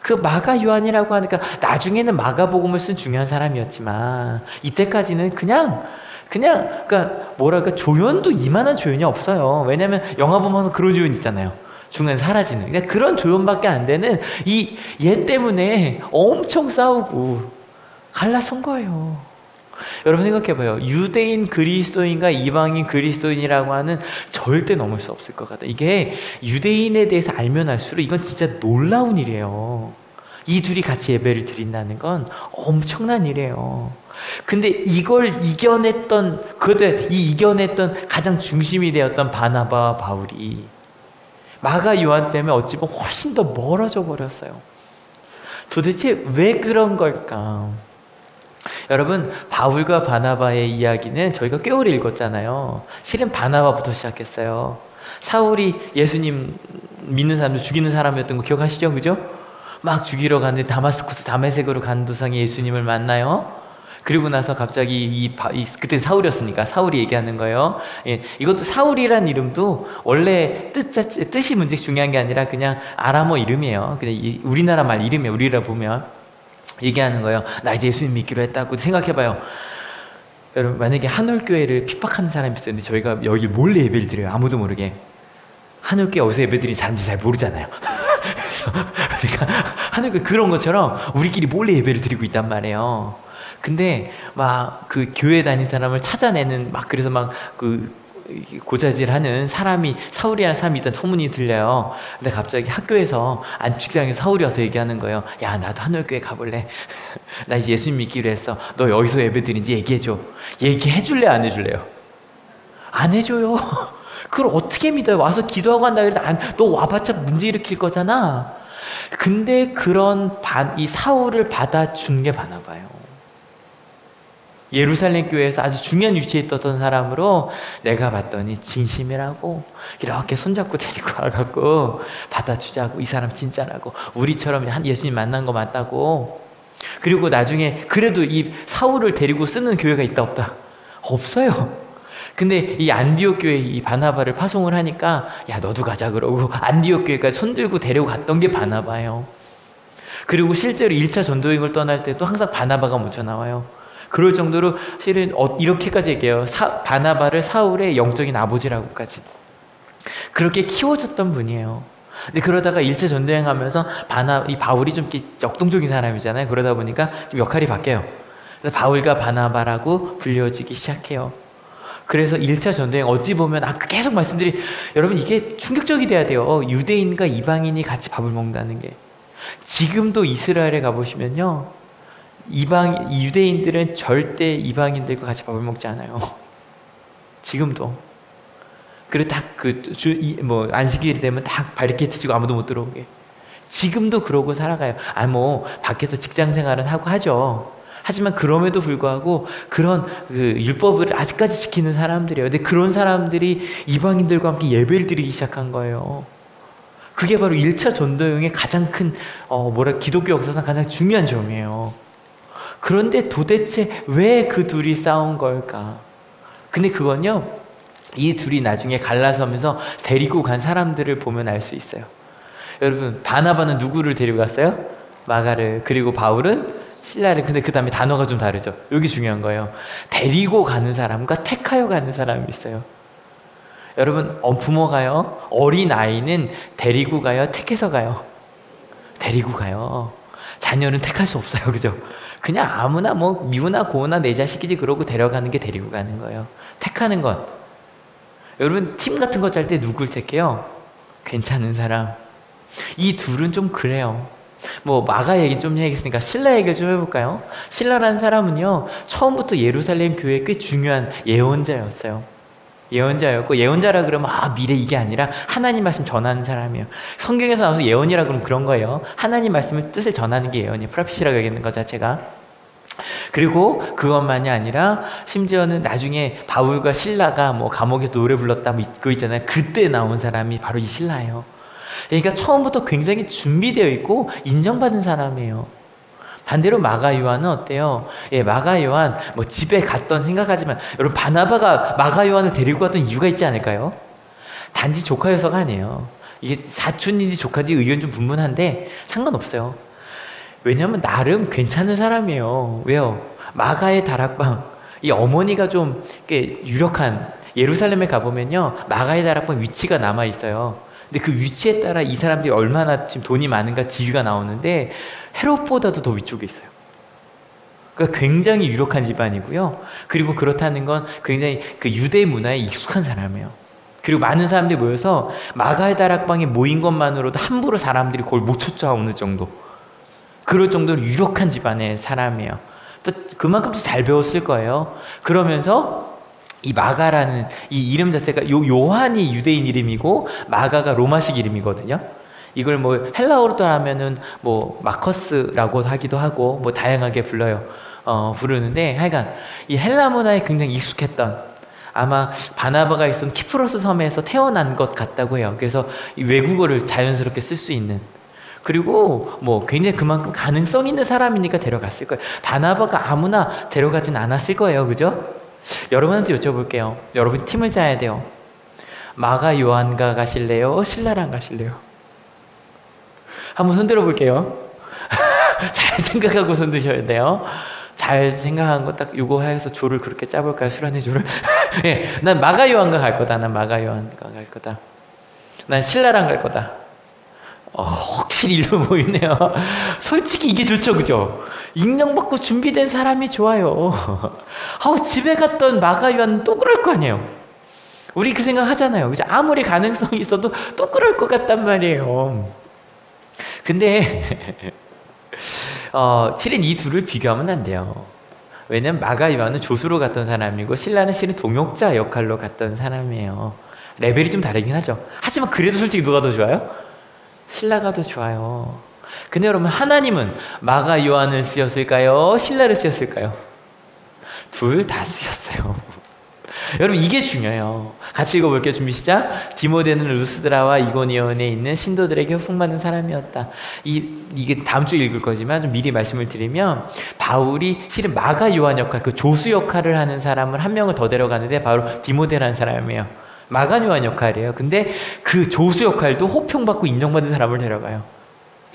그 마가 요한이라고 하니까 나중에는 마가복음을 쓴 중요한 사람이었지만 이때까지는 그러니까 뭐랄까 조연도 이만한 조연이 없어요. 왜냐면 영화 보면 항상 그런 조연 있잖아요. 중간에 사라지는. 그러니까 그런 조연밖에 안 되는 얘 때문에 엄청 싸우고 갈라선 거예요. 여러분 생각해봐요. 유대인 그리스도인과 이방인 그리스도인이라고 하는 절대 넘을 수 없을 것 같다. 이게 유대인에 대해서 알면 알수록 이건 진짜 놀라운 일이에요. 이 둘이 같이 예배를 드린다는 건 엄청난 일이에요. 근데 이걸 이겨냈던 가장 중심이 되었던 바나바와 바울이 마가 요한 때문에 어찌 보면 훨씬 더 멀어져 버렸어요. 도대체 왜 그런 걸까? 여러분 바울과 바나바의 이야기는 저희가 꽤 오래 읽었잖아요. 실은 바나바부터 시작했어요. 사울이 예수님 믿는 사람들 죽이는 사람이었던 거 기억하시죠? 그죠? 막 죽이러 가는데 다메섹으로 가는 도상에 예수님을 만나요. 그리고 나서 갑자기 그때 사울이었으니까 사울이 얘기하는 거예요. 예, 이것도 사울이란 이름도 원래 뜻이 문제 중요한 게 아니라 그냥 아람어 이름이에요. 그냥 우리나라 말 이름이에요. 우리라 보면 얘기하는 거예요. 나 이제 예수님 믿기로 했다고. 생각해봐요. 여러분 만약에 한올교회를 핍박하는 사람이 있어요. 근데 저희가 여기 몰래 예배를 드려요. 아무도 모르게. 한올교회 어디서 예배 드리는 사람들이 잘 모르잖아요. 그러니까 한올교회 그런 것처럼 우리끼리 몰래 예배를 드리고 있단 말이에요. 근데 막 그 교회 다닌 사람을 찾아내는 그래서 고자질하는 사울이라는 사람이 있다는 소문이 들려요. 근데 갑자기 학교에서 직장에서 사울이 와서 얘기하는 거예요. 야 나도 한올교회 가볼래. 나 이제 예수님 믿기로 했어. 너 여기서 예배 드린지 얘기해줘. 얘기해줄래 안 해줄래요? 안 해줘요. 그걸 어떻게 믿어요? 와서 기도하고 한다 그래도 너 와봤자 문제 일으킬 거잖아. 근데 이 사울을 받아준 게 바나바예요. 예루살렘 교회에서 아주 중요한 위치에 있었던 사람으로 내가 봤더니 진심이라고 이렇게 손잡고 데리고 와갖고 받아주자고. 이 사람 진짜라고. 우리처럼 예수님 만난 거 맞다고. 그리고 나중에 그래도 이 사울을 데리고 쓰는 교회가 있다 없다? 없어요. 근데 이 안디옥 교회 이 바나바를 파송을 하니까 야 너도 가자 그러고 안디옥 교회까지 손들고 데려갔던 게 바나바예요. 그리고 실제로 1차 전도여행을 떠날 때도 항상 바나바가 먼저 나와요. 그럴 정도로 실은 이렇게까지 얘기해요. 바나바를 사울의 영적인 아버지라고까지. 그렇게 키워줬던 분이에요. 근데 그러다가 1차 전도여행 하면서 이 바울이 좀 역동적인 사람이잖아요. 그러다 보니까 좀 역할이 바뀌어요. 그래서 바울과 바나바라고 불려지기 시작해요. 그래서 1차 전도여행 어찌 보면 계속 말씀드린 여러분 이게 충격적이 돼야 돼요. 유대인과 이방인이 같이 밥을 먹는다는 게. 지금도 이스라엘에 가보시면요. 유대인들은 절대 이방인들과 같이 밥을 먹지 않아요. 지금도. 그리고 안식일이 되면 딱 바리케이트 치고 아무도 못 들어오게. 지금도 그러고 살아가요. 밖에서 직장 생활은 하고 하죠. 하지만 그럼에도 불구하고 그런 율법을 아직까지 지키는 사람들이에요. 근데 그런 사람들이 이방인들과 함께 예배를 드리기 시작한 거예요. 그게 바로 1차 전도여행의 가장 큰 기독교 역사상 가장 중요한 점이에요. 그런데 도대체 왜 그 둘이 싸운 걸까? 근데 그건요, 이 둘이 나중에 갈라서면서 데리고 간 사람들을 보면 알 수 있어요. 여러분, 바나바는 누구를 데리고 갔어요? 마가를. 그리고 바울은 신라를. 근데 그 다음에 단어가 좀 다르죠. 여기 중요한 거예요. 데리고 가는 사람과 택하여 가는 사람이 있어요. 여러분, 부모가요, 어린 아이는 데리고 가요, 택해서 가요? 데리고 가요. 자녀는 택할 수 없어요. 그죠? 그냥 아무나 뭐 미우나 고우나 내 자식이지 그러고 데려가는 게 데리고 가는 거예요. 택하는 건, 여러분 팀 같은 거 짤 때 누굴 택해요? 괜찮은 사람. 이 둘은 좀 그래요. 뭐 마가 얘기 좀 얘기했으니까 실라 얘기를 좀 해볼까요? 실라라는 사람은요, 처음부터 예루살렘 교회에 꽤 중요한 예언자였어요. 예언자였고, 예언자라 그러면 미래 이게 아니라 하나님 말씀 전하는 사람이에요. 성경에서 나와서 예언이라 그러면 그런 거예요. 하나님 말씀을 뜻을 전하는 게 예언이에요. 프라핏이라고 얘기하는 것 자체가. 그리고 그것만이 아니라 심지어는 나중에 바울과 실라가 뭐 감옥에서 노래 불렀다 뭐 그거 있잖아요. 그때 나온 사람이 바로 이 실라예요. 그러니까 처음부터 굉장히 준비되어 있고 인정받은 사람이에요. 반대로 마가 요한은 어때요? 예, 마가 요한 뭐 집에 갔던 생각하지만, 여러분 바나바가 마가 요한을 데리고 갔던 이유가 있지 않을까요? 단지 조카여서가 아니에요. 이게 사촌인지 조카인지 의견 좀 분분한데 상관없어요. 왜냐하면 나름 괜찮은 사람이에요. 왜요? 마가의 다락방, 이 어머니가 좀 유력한, 예루살렘에 가보면요, 마가의 다락방 위치가 남아있어요. 근데 그 위치에 따라 이 사람들이 얼마나 지금 돈이 많은가 지위가 나오는데, 헤롯보다도 더 위쪽에 있어요. 그러니까 굉장히 유력한 집안이고요. 그리고 그렇다는 건 굉장히 그 유대 문화에 익숙한 사람이에요. 그리고 많은 사람들이 모여서 마가의 다락방에 모인 것만으로도 함부로 사람들이 그걸 못 쫓아오는 정도, 그럴 정도로 유력한 집안의 사람이에요. 또 그만큼 잘 배웠을 거예요. 그러면서 이 마가라는 이 이름 자체가, 요한이 유대인 이름이고 마가가 로마식 이름이거든요. 이걸 뭐 헬라어로 하면은 뭐 마커스라고 하기도 하고 뭐 다양하게 불러요. 부르는데, 하여간 이 헬라 문화에 굉장히 익숙했던, 아마 바나바가 있었던 키프로스 섬에서 태어난 것 같다고 해요. 그래서 이 외국어를 자연스럽게 쓸 수 있는, 그리고 뭐 굉장히 그만큼 가능성 있는 사람이니까 데려갔을 거예요. 바나바가 아무나 데려가진 않았을 거예요. 그죠? 여러분한테 여쭤볼게요. 여러분 팀을 짜야 돼요. 마가 요한과 가실래요? 실라랑 가실래요? 한번 손 들어볼게요. 잘 생각하고 손 드셔야 돼요. 잘 생각한 거 딱 요거 해서 조를 그렇게 짜볼까요? 술안의 조를? 예, 난 마가 요한과 갈 거다. 난 마가 요한과 갈 거다. 난 실라랑 갈 거다. 확실히 일로 보이네요. 솔직히 이게 좋죠, 그죠? 인정받고 준비된 사람이 좋아요. 집에 갔던 마가 요한은 또 그럴 거 아니에요. 우리 그 생각 하잖아요. 그죠? 아무리 가능성이 있어도 또 그럴 것 같단 말이에요. 근데 실은 이 둘을 비교하면 안 돼요. 왜냐면 마가 요한은 조수로 갔던 사람이고, 실라는 실은 동역자 역할로 갔던 사람이에요. 레벨이 좀 다르긴 하죠. 하지만 그래도 솔직히 누가 더 좋아요? 실라가 더 좋아요. 근데 여러분, 하나님은 마가 요한을 쓰였을까요? 실라를 쓰였을까요? 둘 다 쓰였어요. 여러분, 이게 중요해요. 같이 읽어볼게요. 준비 시작. 디모데는 루스드라와 이고니온에 있는 신도들에게 호풍받는 사람이었다. 이게 다음 주에 읽을 거지만 좀 미리 말씀을 드리면, 바울이 실은 마가 요한 역할, 그 조수 역할을 하는 사람을 한 명을 더 데려가는데 바로 디모데라는 사람이에요. 마가 요한 역할이에요. 근데 그 조수 역할도 호평받고 인정받은 사람을 데려가요.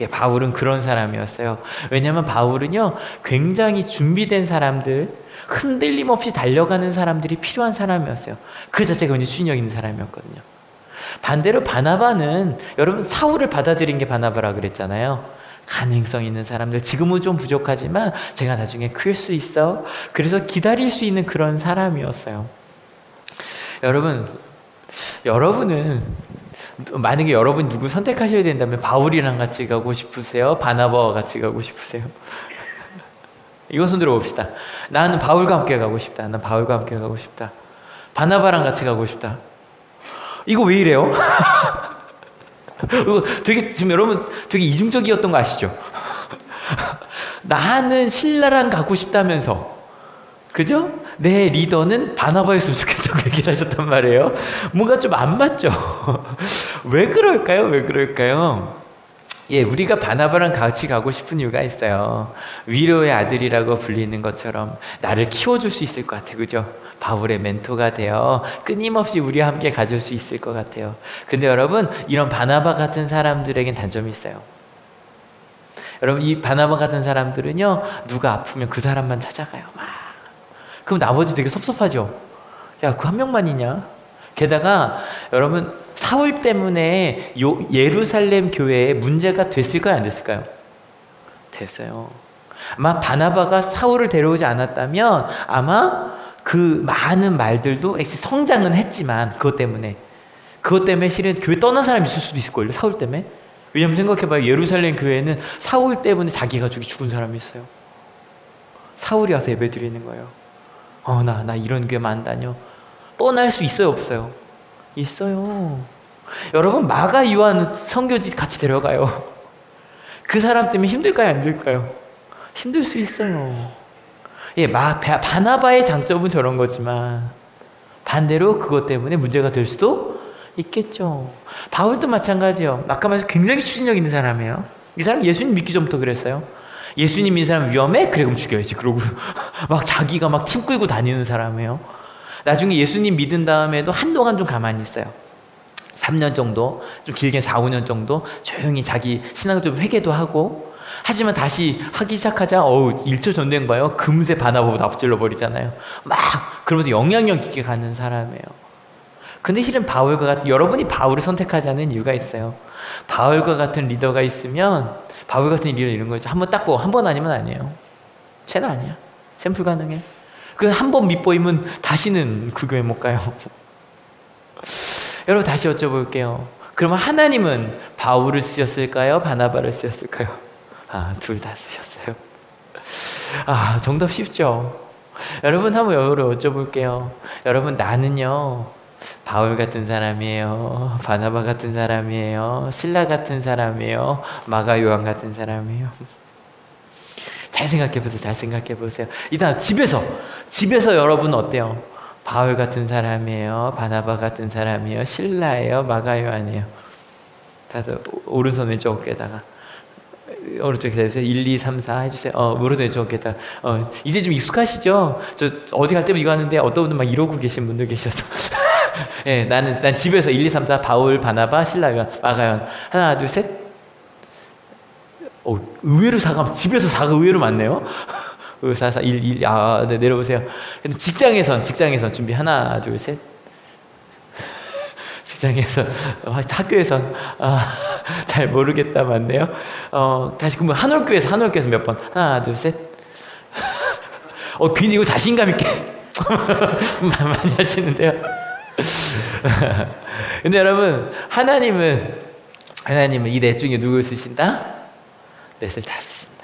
예, 바울은 그런 사람이었어요. 왜냐하면 바울은요, 굉장히 준비된 사람들, 흔들림 없이 달려가는 사람들이 필요한 사람이었어요. 그 자체가 굉장히 추진력 있는 사람이었거든요. 반대로 바나바는, 여러분 사울을 받아들인 게 바나바라 그랬잖아요. 가능성 있는 사람들, 지금은 좀 부족하지만 제가 나중에 클 수 있어, 그래서 기다릴 수 있는 그런 사람이었어요. 여러분은 만약에 여러분 누구 선택하셔야 된다면 바울이랑 같이 가고 싶으세요? 바나바와 같이 가고 싶으세요? 이거 손 들어봅시다. 나는 바울과 함께 가고 싶다. 난 바울과 함께 가고 싶다. 바나바랑 같이 가고 싶다. 이거 왜 이래요? 이거 지금 여러분 되게 이중적이었던 거 아시죠? 나는 신라랑 가고 싶다면서, 그죠? 내 리더는 바나바였으면 좋겠다고 얘기를 하셨단 말이에요. 뭔가 좀 안 맞죠? 왜 그럴까요? 예, 우리가 바나바랑 같이 가고 싶은 이유가 있어요. 위로의 아들이라고 불리는 것처럼 나를 키워줄 수 있을 것 같아요. 그죠? 바울의 멘토가 되어 끊임없이 우리와 함께 가줄 수 있을 것 같아요. 근데 여러분, 이런 바나바 같은 사람들에겐 단점이 있어요. 여러분 이 바나바 같은 사람들은요 누가 아프면 그 사람만 찾아가요. 막. 그럼 나머지 되게 섭섭하죠. 야, 그 한 명만이냐? 게다가 여러분 사울 때문에 예루살렘 교회에 문제가 됐을까요? 안 됐을까요? 됐어요. 아마 바나바가 사울을 데려오지 않았다면 아마 그 많은 말들도 성장은 했지만 그것 때문에 실은 교회 떠난 사람이 있을 수도 있을걸요. 사울 때문에. 왜냐면 생각해봐요. 예루살렘 교회에는 사울 때문에 자기 가족이 죽은 사람이 있어요. 사울이 와서 예배 드리는 거예요. 나 이런 교회만 안 다녀. 떠날 수 있어요, 없어요? 있어요. 여러분 마가 요한 선교지 같이 데려가요. 그 사람 때문에 힘들까요, 안 힘들까요? 힘들 수 있어요. 예, 바나바의 장점은 저런 거지만 반대로 그것 때문에 문제가 될 수도 있겠죠. 바울도 마찬가지요. 아까 말씀 굉장히 추진력 있는 사람이에요. 이 사람 예수님 믿기 전부터 그랬어요. 예수님 믿는 사람 위험해? 그래, 그럼 죽여야지. 그러고 막 자기가 막 팀 끌고 다니는 사람이에요. 나중에 예수님 믿은 다음에도 한동안 좀 가만히 있어요. 3년 정도, 좀 길게 4, 5년 정도 조용히 자기 신앙을 좀 회개도 하고, 하지만 다시 하기 시작하자 1초 전쟁 봐요. 금세 바나바보다 앞질러 버리잖아요. 막 그러면서 영향력 있게 가는 사람이에요. 근데 실은 바울과 같은, 여러분이 바울을 선택하자는 이유가 있어요. 바울과 같은 리더가 있으면, 바울 같은 리더 이런 거죠. 한번 딱 보고 한 번 아니면 아니에요. 쟤는 아니야. 쟤는 불가능해. 그 한 번 밑보이면 다시는 그 교회 못 가요. 여러분 다시 여쭤볼게요. 그러면 하나님은 바울을 쓰셨을까요? 바나바를 쓰셨을까요? 둘 다 쓰셨어요. 정답 쉽죠? 여러분 한번 여쭤볼게요. 여러분 나는요 바울 같은 사람이에요? 바나바 같은 사람이에요? 실라 같은 사람이에요? 마가 요한 같은 사람이에요? 잘 생각해보세요. 잘 생각해보세요. 이따 집에서 여러분 어때요? 바울 같은 사람이에요? 바나바 같은 사람이에요? 실라예요? 마가 요한이에요? 다들 오른손 왼쪽 어깨에다가 오른쪽 기다려주세요. 1, 2, 3, 4 해주세요. 오른쪽 왼쪽 어깨에다가 이제 좀 익숙하시죠? 저 어디 갈 때면 이거 하는데 어떤 분들 막 이러고 계신 분들 계셔서 예, 난 집에서 1, 2, 3, 4 바울, 바나바, 실라, 요한, 마가 요한 하나, 둘, 셋. 의외로 4가 집에서 4가 의외로 많네요. 4, 4, 1, 1. 네, 내려보세요. 근데 직장에선 준비 하나, 둘, 셋. 직장에선 학교에선 잘 모르겠다 맞네요. 다시 그러면 한올교에서 몇 번? 하나, 둘, 셋. 괜히 이거 자신감 있게 많이 하시는데요. 근데 여러분 하나님은 이 넷 중에 누굴 쓰신다? 넷을 다 쓰신다.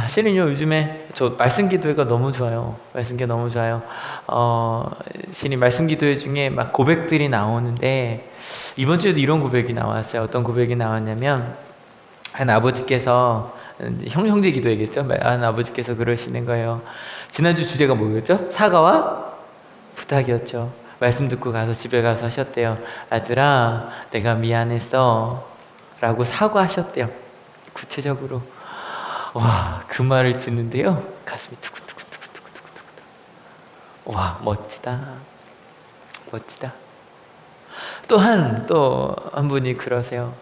실은요 요즘에 저 말씀 기도회가 너무 좋아요. 말씀기도 너무 좋아요. 실은 말씀 기도회 중에 막 고백들이 나오는데 이번 주에도 이런 고백이 나왔어요. 어떤 고백이 나왔냐면 한 아버지께서 형제 기도회겠죠. 한 아버지께서 그러시는 거예요. 지난주 주제가 뭐였죠? 사과와 부탁이었죠. 말씀 듣고 가서 집에 가서 하셨대요. 아들아 내가 미안했어 라고 사과하셨대요. 구체적으로. 와, 그 말을 듣는데요 가슴이 두근두근두근두근두근. 와, 멋지다. 또 한 분이 그러세요.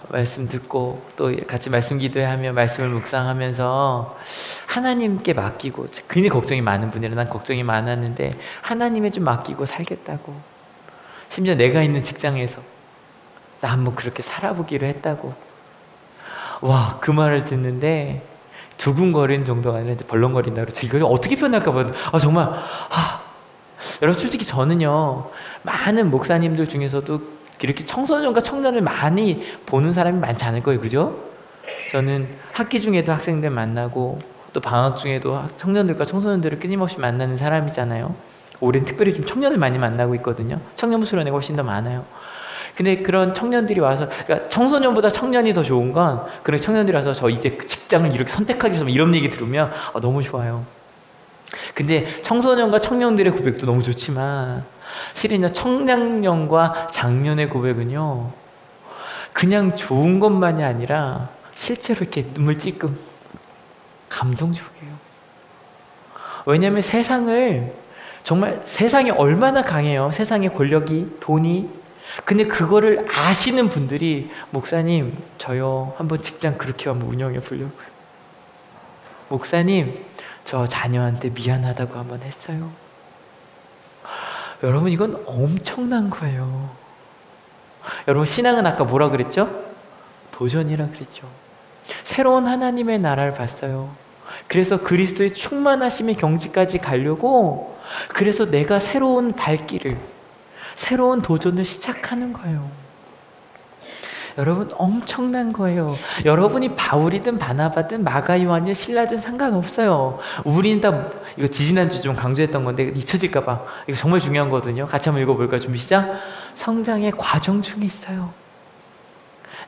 말씀 듣고 또 같이 말씀 기도하며 말씀을 묵상하면서 하나님께 맡기고, 굉장히 걱정이 많은 분이라 난 걱정이 많았는데 하나님에 좀 맡기고 살겠다고, 심지어 내가 있는 직장에서 나 한번 그렇게 살아보기로 했다고. 와, 그 말을 듣는데 두근거리는 정도가 아니라 벌렁거린다 그러죠. 이걸 어떻게 표현할까 봐 정말 여러분 솔직히 저는요 많은 목사님들 중에서도 이렇게 청소년과 청년을 많이 보는 사람이 많지 않을 거예요. 그죠? 저는 학기 중에도 학생들 만나고 또 방학 중에도 청년들과 청소년들을 끊임없이 만나는 사람이잖아요. 올해는 특별히 좀 청년을 많이 만나고 있거든요. 청년부 수련회가 훨씬 더 많아요. 근데 그런 청년들이 와서, 그러니까 청소년보다 청년이 더 좋은 건 그런 청년들이 와서 저 이제 그 직장을 이렇게 선택하기 위해서 이런 얘기 들으면 너무 좋아요. 근데 청소년과 청년들의 고백도 너무 좋지만 실은요 청장년과 장년의 고백은요 그냥 좋은 것만이 아니라 실제로 이렇게 눈물 찔끔 감동적이에요. 왜냐하면 세상이 얼마나 강해요. 세상의 권력이, 돈이, 근데 그거를 아시는 분들이 목사님 저요 한번 직장 그렇게 한번 운영해 보려고요. 목사님 저 자녀한테 미안하다고 한번 했어요. 여러분 이건 엄청난 거예요. 여러분 신앙은 아까 뭐라 그랬죠? 도전이라 그랬죠. 새로운 하나님의 나라를 봤어요. 그래서 그리스도의 충만하심의 경지까지 가려고 그래서 내가 새로운 발길을 새로운 도전을 시작하는 거예요. 여러분 엄청난 거예요. 여러분이 바울이든 바나바든 마가 요한이든 실라든 상관없어요. 우리는 다 이거 지지난주 좀 강조했던 건데 잊혀질까 봐 이거 정말 중요한 거거든요. 같이 한번 읽어볼까요? 준비 시작. 성장의 과정 중에 있어요.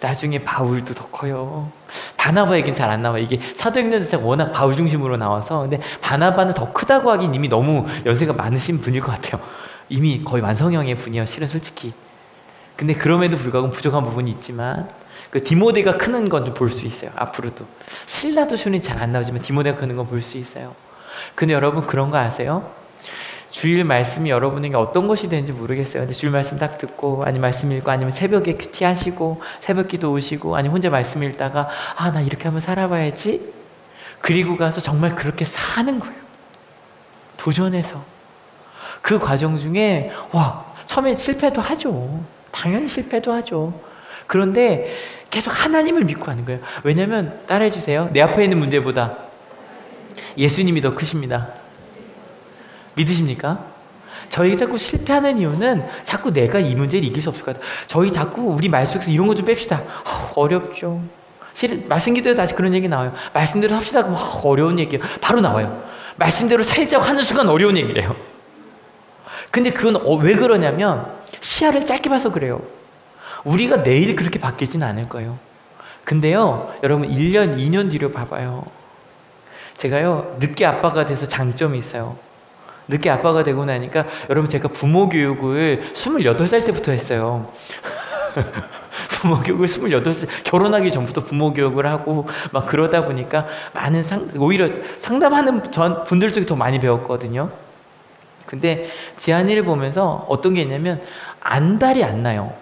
나중에 바울도 더 커요. 바나바 얘기는 잘 안 나와요. 이게 사도행전 자체가 워낙 바울 중심으로 나와서. 근데 바나바는 더 크다고 하긴 이미 너무 연세가 많으신 분일 것 같아요. 이미 거의 완성형의 분이에요, 실은 솔직히. 근데 그럼에도 불구하고 부족한 부분이 있지만 그 디모데가 크는 건 좀 볼 수 있어요. 앞으로도 실라도 순위 잘 안 나오지만 디모데가 크는 건 볼 수 있어요. 근데 여러분 그런 거 아세요? 주일 말씀이 여러분에게 어떤 것이 되는지 모르겠어요. 근데 주일 말씀 딱 듣고 아니면 말씀 읽고 아니면 새벽에 큐티 하시고 새벽 기도 오시고 아니면 혼자 말씀 읽다가 아 나 이렇게 한번 살아봐야지. 그리고 가서 정말 그렇게 사는 거예요. 도전해서. 그 과정 중에 와 처음에 실패도 하죠. 당연히 실패도 하죠. 그런데 계속 하나님을 믿고 하는 거예요. 왜냐하면 따라해 주세요. 내 앞에 있는 문제보다 예수님이 더 크십니다. 믿으십니까? 저희가 자꾸 실패하는 이유는 자꾸 내가 이 문제를 이길 수 없을 것 같아요. 저희 자꾸 우리 말 속에서 이런 거 좀 뺍시다. 어렵죠. 실은 말씀기도에도 다시 그런 얘기 나와요. 말씀대로 합시다. 그럼 어려운 얘기예요. 바로 나와요. 말씀대로 살자고 하는 순간 어려운 얘기래요. 근데 그건 왜 그러냐면 시야를 짧게 봐서 그래요. 우리가 내일 그렇게 바뀌진 않을 거예요. 근데요 여러분 1년 2년 뒤로 봐봐요. 제가요 늦게 아빠가 돼서 장점이 있어요. 늦게 아빠가 되고 나니까 여러분 제가 부모 교육을 28살 때부터 했어요. 부모 교육을 28살 결혼하기 전부터 부모 교육을 하고 막 그러다 보니까 많은 오히려 상담하는 분들 쪽에 더 많이 배웠거든요. 근데 지한이를 보면서 어떤 게 있냐면 안달이 안 나요.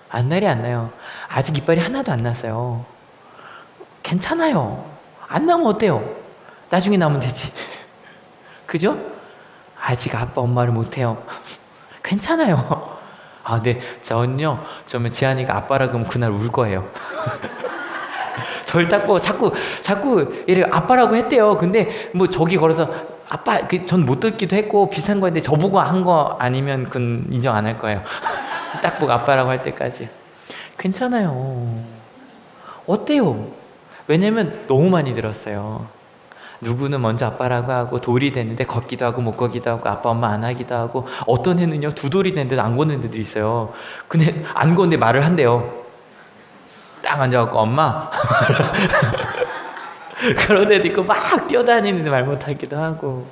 안달이 안 나요. 아직 이빨이 하나도 안 났어요. 괜찮아요. 안 나면 어때요? 나중에 나면 되지. 그죠? 아직 아빠 엄마를 못해요. 괜찮아요. 아, 네. 저는요, 저는 지한이가 아빠라 그러면 그날 울 거예요. 절 딱 보고 자꾸 이래 아빠라고 했대요. 근데 뭐 저기 걸어서 아빠, 전 못 듣기도 했고 비슷한 거였는데 저보고 한 거 아니면 그건 인정 안 할 거예요. 딱 보고 아빠라고 할 때까지. 괜찮아요. 어때요? 왜냐면 너무 많이 들었어요. 누구는 먼저 아빠라고 하고 돌이 됐는데 걷기도 하고 못 걷기도 하고 아빠 엄마 안 하기도 하고 어떤 애는요 2돌이 됐는데도 안 걷는 애들이 있어요. 근데 안 걷는데 말을 한대요. 딱 앉아갖고 엄마 그런 애도 있고 막 뛰어다니는데 말 못하기도 하고.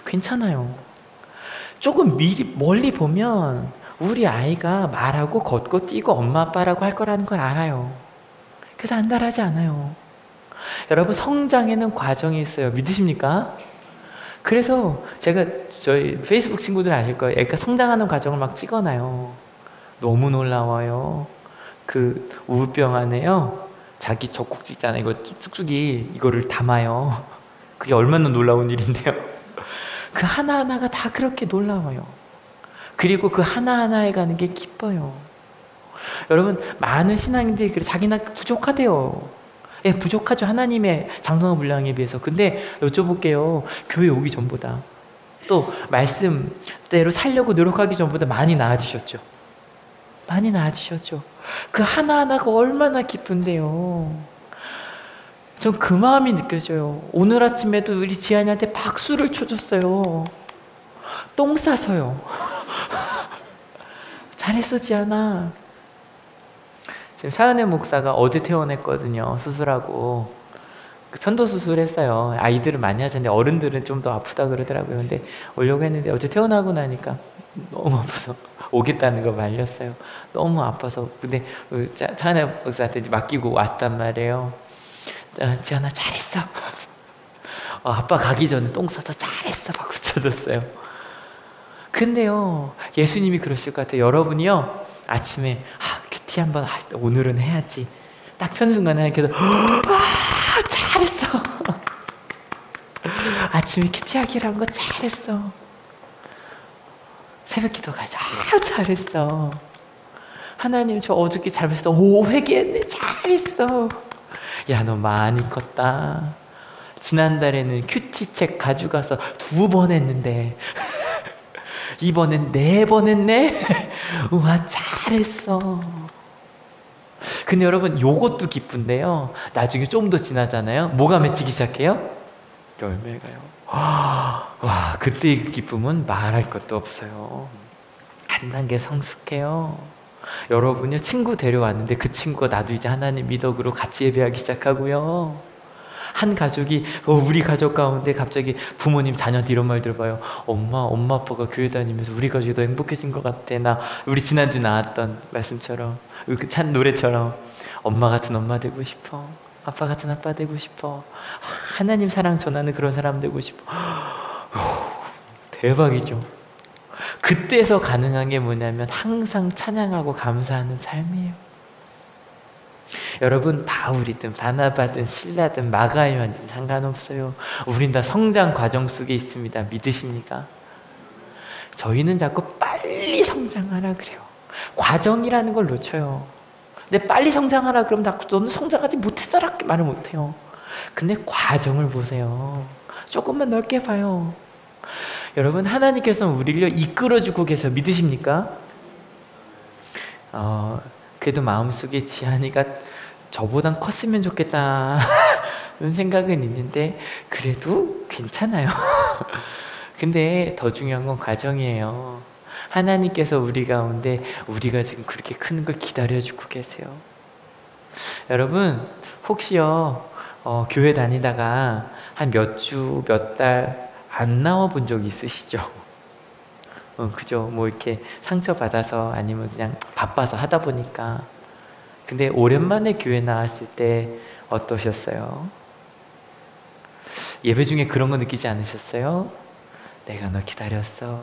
괜찮아요. 조금 멀리 보면 우리 아이가 말하고 걷고 뛰고 엄마 아빠라고 할 거라는 걸 알아요. 그래서 안달하지 않아요. 여러분 성장에는 과정이 있어요. 믿으십니까? 그래서 제가 저희 페이스북 친구들 아실 거예요. 애가 성장하는 과정을 막 찍어놔요. 너무 놀라워요. 그 우울병 안에요 자기 젖꼭지 있잖아요. 이거 쭉쭉이 이거를 담아요. 그게 얼마나 놀라운 일인데요. 그 하나하나가 다 그렇게 놀라워요. 그리고 그 하나하나에 가는 게 기뻐요. 여러분 많은 신앙인들이 자기나 부족하대요. 예, 부족하죠. 하나님의 장성한 분량에 비해서. 근데 여쭤볼게요. 교회 오기 전보다 또 말씀대로 살려고 노력하기 전보다 많이 나아지셨죠. 많이 나아지셨죠. 그 하나하나가 얼마나 기쁜데요. 전 그 마음이 느껴져요. 오늘 아침에도 우리 지한이한테 박수를 쳐줬어요. 똥 싸서요. 잘했어 지한아. 지금 차은혜 목사가 어제 퇴원했거든요. 수술하고 그 편도 수술했어요. 아이들은 많이 하잖아요. 어른들은 좀 더 아프다 그러더라고요. 근데 오려고 했는데 어제 퇴원하고 나니까 너무 아파서 오겠다는 거 말렸어요. 너무 아파서. 근데 차은혜 목사한테 맡기고 왔단 말이에요. 지한아 잘했어. 아빠 가기 전에 똥 싸서 잘했어 박수 쳐줬어요. 근데요, 예수님이 그러실 것 같아요. 여러분이요, 아침에 큐티 한번 오늘은 해야지. 딱 편 순간에 하나님께서 잘했어. 아침에 큐티 하기로 한 거 잘했어. 새벽 기도 가자. 잘했어. 하나님 저 어저께 잘못했어. 회개했네. 잘했어. 야, 너 많이 컸다. 지난달에는 큐티책 가져가서 2번 했는데 이번엔 4번 했네. 우와, 잘했어. 근데 여러분, 요것도 기쁜데요, 나중에 좀 더 지나잖아요. 뭐가 맺히기 시작해요? 열매가요. 와, 그때의 그 기쁨은 말할 것도 없어요. 한 단계 성숙해요. 여러분요, 친구 데려왔는데 그 친구가 나도 이제 하나님 미덕으로 같이 예배하기 시작하고요. 한 가족이, 우리 가족 가운데 갑자기 부모님 자녀한테 이런 말 들어봐요. 엄마 아빠가 교회 다니면서 우리 가족이 더 행복해진 것 같아. 우리 지난주 나왔던 말씀처럼, 그 찬 노래처럼, 엄마 같은 엄마 되고 싶어. 아빠 같은 아빠 되고 싶어. 하나님 사랑 전하는 그런 사람 되고 싶어. 대박이죠. 그때서 가능한 게 뭐냐면 항상 찬양하고 감사하는 삶이에요. 여러분, 바울이든 바나바든 실라든 마가요한든 상관없어요. 우린 다 성장 과정 속에 있습니다. 믿으십니까? 저희는 자꾸 빨리 성장하라 그래요. 과정이라는 걸 놓쳐요. 근데 빨리 성장하라 그러면 자꾸 너는 성장하지 못했어라 말을 못해요. 근데 과정을 보세요. 조금만 넓게 봐요. 여러분, 하나님께서는 우리를 이끌어주고 계셔. 믿으십니까? 그래도 마음속에 지한이가 저보단 컸으면 좋겠다는 생각은 있는데 그래도 괜찮아요. 근데 더 중요한 건 과정이에요. 하나님께서 우리 가운데 우리가 지금 그렇게 큰 걸 기다려주고 계세요. 여러분, 혹시요, 교회 다니다가 한 몇 주, 몇 달 안 나와 본 적 있으시죠? 그죠? 뭐 이렇게 상처받아서 아니면 그냥 바빠서 하다 보니까. 근데 오랜만에 교회 나왔을 때 어떠셨어요? 예배 중에 그런 거 느끼지 않으셨어요? 내가 너 기다렸어.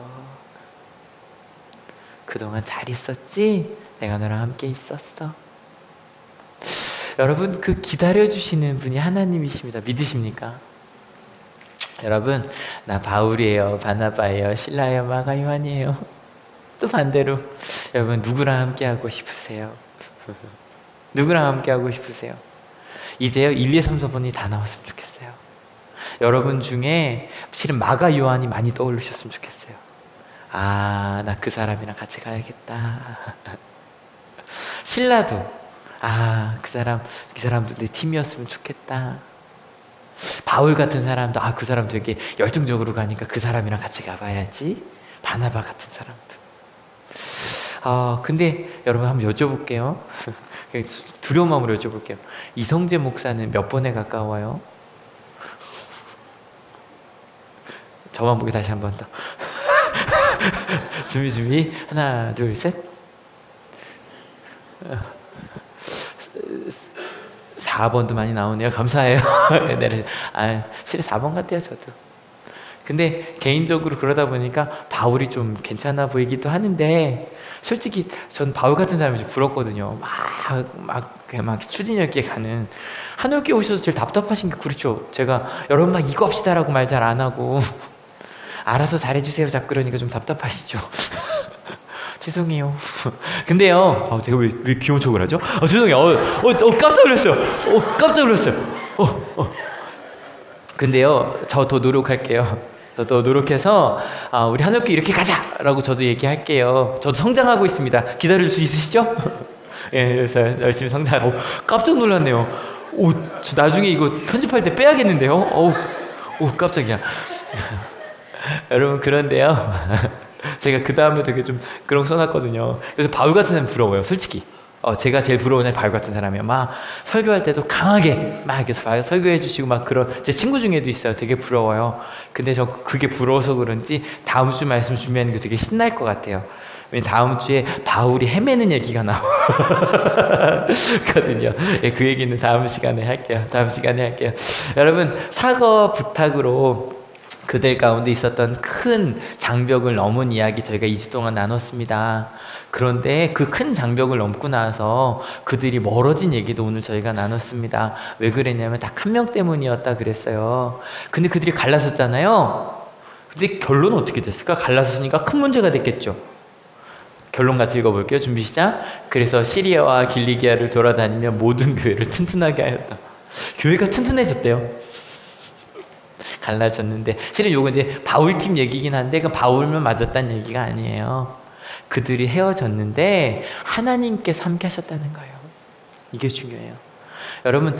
그동안 잘 있었지? 내가 너랑 함께 있었어. 여러분, 그 기다려주시는 분이 하나님이십니다. 믿으십니까? 여러분, 나 바울이에요, 바나바예요, 실라예요, 마가 요한이에요. 또 반대로 여러분, 누구랑 함께 하고 싶으세요? 누구랑 함께 하고 싶으세요? 이제요, 1, 2, 3, 4번이 다 나왔으면 좋겠어요. 여러분 중에 실은 마가 요한이 많이 떠오르셨으면 좋겠어요. 나 그 사람이랑 같이 가야겠다. 신라도, 그 사람도 내 팀이었으면 좋겠다. 바울 같은 사람도, 그 사람 되게 열정적으로 가니까 그 사람이랑 같이 가봐야지. 바나바 같은 사람도. 근데 여러분, 한번 여쭤볼게요. 두려운 마음으로 여쭤볼게요. 이성재 목사는 몇 번에 가까워요? 저만 보기 다시 한 번 더. 준비. 하나, 둘, 셋. 4번도 많이 나오네요. 감사해요. 실은 4번 같아요, 저도. 근데 개인적으로 그러다 보니까 바울이 좀 괜찮아 보이기도 하는데, 솔직히 전 바울 같은 사람이 좀 부럽거든요. 막 추진력 있게 가는. 한올교회 오셔서 제일 답답하신 게 그렇죠. 제가 여러분 막 이거 합시다라고 말 잘 안 하고 알아서 잘해주세요 자꾸 그러니까 좀 답답하시죠. 죄송해요. 근데요, 제가 왜 귀여운 척을 하죠? 죄송해요. 깜짝 놀랐어요. 근데요, 저 더 노력할게요. 저 더 노력해서 우리 한옥교회 이렇게 가자라고 저도 얘기할게요. 저도 성장하고 있습니다. 기다릴 수 있으시죠? 예, 그래서 열심히 성장하고. 깜짝 놀랐네요. 저 나중에 이거 편집할 때 빼야겠는데요? 깜짝이야. 여러분, 그런데요, 제가 그 다음에 되게 좀 그런 거 써놨거든요. 그래서 바울 같은 사람 부러워요, 솔직히. 제가 제일 부러운 사람이 바울 같은 사람이에요. 막 설교할 때도 강하게 막 이렇게 설교해 주시고 막 그런, 제 친구 중에도 있어요. 되게 부러워요. 근데 저 그게 부러워서 그런지 다음 주 말씀 준비하는 게 되게 신날 것 같아요. 왜냐면 다음 주에 바울이 헤매는 얘기가 나오거든요. 예, 그 얘기는 다음 시간에 할게요. 여러분, 사과 부탁으로 그들 가운데 있었던 큰 장벽을 넘은 이야기 저희가 2주 동안 나눴습니다. 그런데 그 큰 장벽을 넘고 나서 그들이 멀어진 얘기도 오늘 저희가 나눴습니다. 왜 그랬냐면 딱 한 명 때문이었다 그랬어요. 근데 그들이 갈라섰잖아요. 근데 결론은 어떻게 됐을까? 갈라섰으니까 큰 문제가 됐겠죠. 결론 같이 읽어볼게요. 준비 시작. 그래서 시리아와 길리기아를 돌아다니며 모든 교회를 튼튼하게 하였다. 교회가 튼튼해졌대요. 갈라졌는데 실은 요거 이제 바울팀 얘기긴 한데 그 바울만 맞았다는 얘기가 아니에요. 그들이 헤어졌는데 하나님께서 함께 하셨다는 거예요. 이게 중요해요. 여러분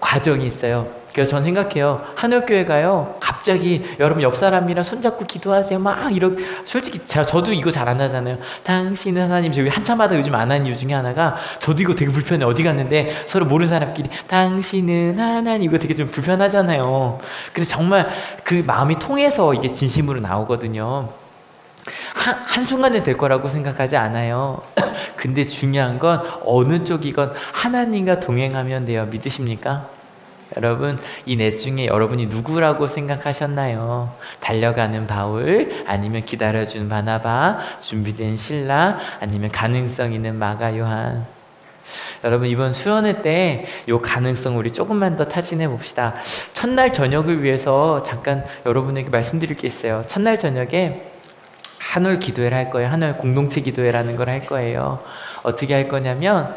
과정이 있어요. 그래서 저는 생각해요. 한올교회가요 갑자기 여러분 옆 사람이랑 손잡고 기도하세요 막 이렇게 솔직히 저도 이거 잘 안 하잖아요. 당신은 하나님 저기 한참 하다 요즘 안 하는 이유 중에 하나가 저도 이거 되게 불편해. 어디 갔는데 서로 모르는 사람끼리 당신은 하나님 이거 되게 좀 불편하잖아요. 근데 정말 그 마음이 통해서 이게 진심으로 나오거든요. 한순간에 될 거라고 생각하지 않아요. 근데 중요한 건 어느 쪽이건 하나님과 동행하면 돼요. 믿으십니까? 여러분 이 넷 중에 여러분이 누구라고 생각하셨나요? 달려가는 바울, 아니면 기다려주는 바나바, 준비된 신라, 아니면 가능성 있는 마가 요한. 여러분 이번 수련회 때 이 가능성 우리 조금만 더 타진해 봅시다. 첫날 저녁을 위해서 잠깐 여러분에게 말씀드릴 게 있어요. 첫날 저녁에 한올 기도회를 할 거예요. 한올 공동체 기도회라는 걸 할 거예요. 어떻게 할 거냐면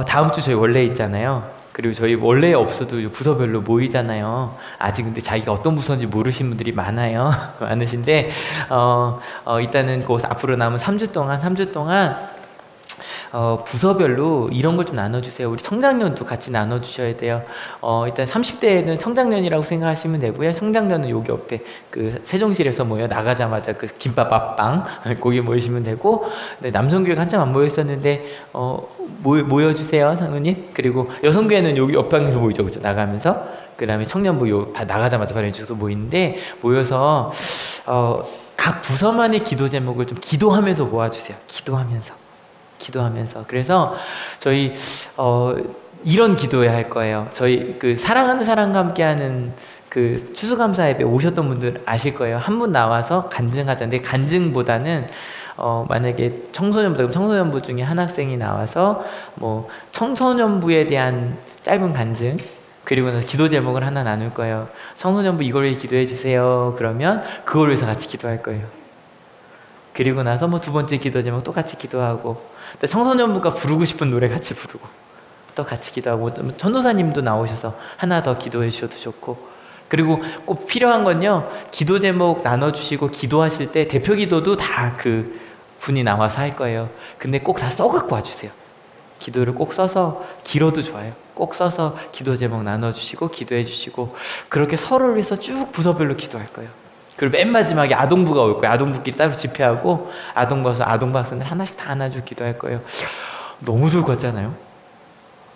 다음 주 저희 원래 있잖아요. 그리고 저희 원래 없어도 부서별로 모이잖아요. 아직 근데 자기가 어떤 부서인지 모르시는 분들이 많아요. 많으신데 일단은 그 앞으로 남은 3주 동안 부서별로 이런 걸 좀 나눠주세요. 우리 성장년도 같이 나눠주셔야 돼요. 일단 30대에는 성장년이라고 생각하시면 되고요. 성장년은 여기 옆에 그 세종실에서 모여 나가자마자 그 김밥 앞방 거기 모이시면 되고, 남성교회가 한참 안 모였었는데 모여주세요, 상우님. 그리고 여성교회는 여기 옆방에서 모이죠, 그렇죠? 나가면서. 그 다음에 청년부 나가자마자 바로 이쪽에서 모이는데 모여서 각 부서만의 기도 제목을 좀 기도하면서 모아주세요. 기도하면서. 그래서 저희 이런 기도회 할 거예요. 저희 그 사랑하는 사람과 함께하는 그 추수감사 예배 오셨던 분들 아실 거예요. 한 분 나와서 간증하자는데, 간증보다는 만약에 청소년부 중에 한 학생이 나와서 뭐 청소년부에 대한 짧은 간증, 그리고 나서 기도 제목을 하나 나눌 거예요. 청소년부 이걸 위해 기도해 주세요. 그러면 그걸 위해서 같이 기도할 거예요. 그리고 나서 뭐 두 번째 기도 제목 또 같이 기도하고, 청소년부가 부르고 싶은 노래 같이 부르고 또 같이 기도하고, 전도사님도 나오셔서 하나 더 기도해 주셔도 좋고. 그리고 꼭 필요한 건요, 기도 제목 나눠주시고 기도하실 때 대표 기도도 다 그 분이 나와서 할 거예요. 근데 꼭 다 써갖고 와주세요. 기도를 꼭 써서, 길어도 좋아요. 꼭 써서 기도 제목 나눠주시고 기도해 주시고, 그렇게 서로를 위해서 쭉 부서별로 기도할 거예요. 그리고 맨 마지막에 아동부가 올 거예요. 아동부끼리 따로 집회하고 아동부 와서 아동부 학생들 하나씩 다 안아주고 기도할 거예요. 너무 좋을 것 같잖아요.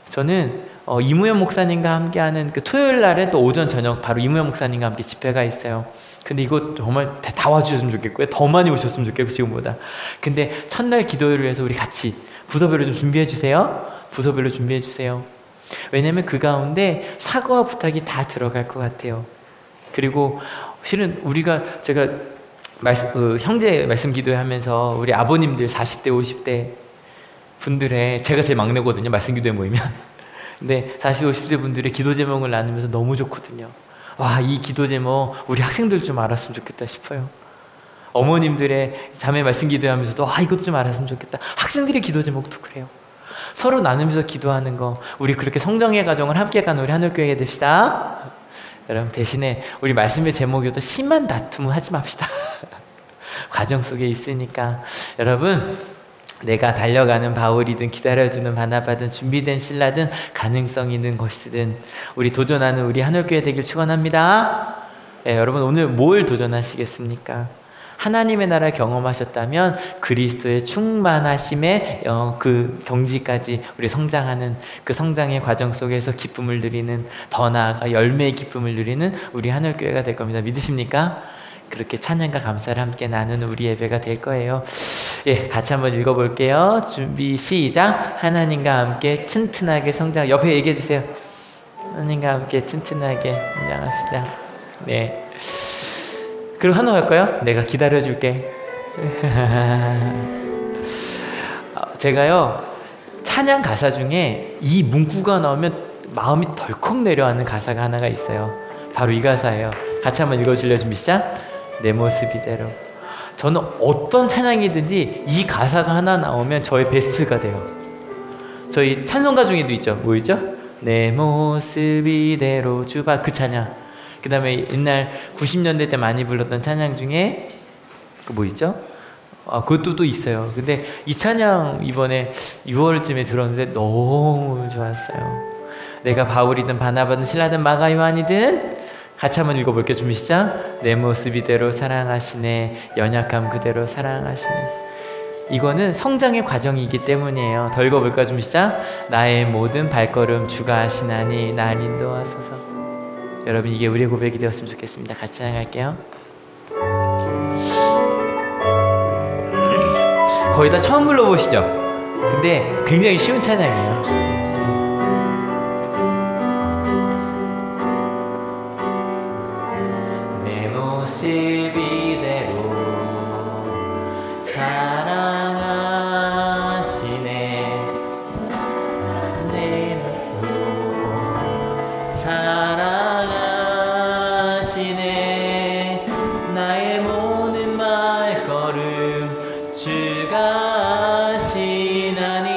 저는 이무현 목사님과 함께하는 그 토요일 날에 또 오전 저녁 바로 이무현 목사님과 함께 집회가 있어요. 근데 이거 정말 다 와주셨으면 좋겠고요. 더 많이 오셨으면 좋겠고 지금보다. 근데 첫날 기도회를 위해서 우리 같이 부서별로 좀 준비해 주세요. 부서별로 준비해 주세요. 왜냐면 그 가운데 사과와 부탁이 다 들어갈 것 같아요. 그리고 실은 제가 형제 말씀 기도회 하면서 우리 아버님들 40대 50대 분들의, 제가 제일 막내거든요, 말씀 기도회 모이면. 근데 40, 50대 분들의 기도 제목을 나누면서 너무 좋거든요. 와, 이 기도 제목 우리 학생들 좀 알았으면 좋겠다 싶어요. 어머님들의 자매 말씀 기도회 하면서도 이것도 좀 알았으면 좋겠다. 학생들의 기도 제목도 그래요. 서로 나누면서 기도하는 거, 우리 그렇게 성정의 가정을 함께 가는 우리 한올교회 됩시다. 여러분, 대신에 우리 말씀의 제목이어도 심한 다툼은 하지 맙시다. 과정 속에 있으니까. 여러분, 내가 달려가는 바울이든 기다려주는 바나바든 준비된 신라든 가능성 있는 것이든 우리 도전하는 우리 한올교회 되길 축원합니다. 여러분, 오늘 뭘 도전하시겠습니까? 하나님의 나라 경험하셨다면 그리스도의 충만하심의 그 경지까지 우리 성장하는 그 성장의 과정 속에서 기쁨을 누리는, 더 나아가 열매의 기쁨을 누리는 우리 한올교회가 될 겁니다. 믿으십니까? 그렇게 찬양과 감사를 함께 나누는 우리 예배가 될 거예요. 같이 한번 읽어볼게요. 준비 시작. 하나님과 함께 튼튼하게 성장. 옆에 얘기해 주세요. 하나님과 함께 튼튼하게 성장합시다. 네. 그럼 한번 할까요? 내가 기다려줄게. 제가요 찬양 가사 중에 이 문구가 나오면 마음이 덜컥 내려앉는 가사가 하나가 있어요. 바로 이 가사예요. 같이 한번 읽어줄래요? 준비 시작. 내 모습 이대로. 저는 어떤 찬양이든지 이 가사가 하나 나오면 저의 베스트가 돼요. 저희 찬송가 중에도 있죠. 뭐 있죠? 내 모습 이대로 주바, 그 찬양. 그 다음에 옛날 90년대 때 많이 불렀던 찬양 중에 그 뭐 있죠? 그것도 또 있어요. 근데 이 찬양 이번에 6월쯤에 들었는데 너무 좋았어요. 내가 바울이든 바나바든 실라든 마가 요한이든 같이 한번 읽어볼게요. 준비 시작. 내 모습 이대로 사랑하시네, 연약함 그대로 사랑하시네. 이거는 성장의 과정이기 때문이에요. 더 읽어볼까요? 준비 시작. 나의 모든 발걸음 주가 하시나니 날 인도하소서. 여러분, 이게 우리의 고백이 되었으면 좋겠습니다. 같이 찬양할게요. 거의 다 처음 불러보시죠? 근데 굉장히 쉬운 찬양이에요. 내 모습 이대로 사랑하시네, 내 맘으로 사랑하시네. 나의 모든 말걸음 주가 하시나니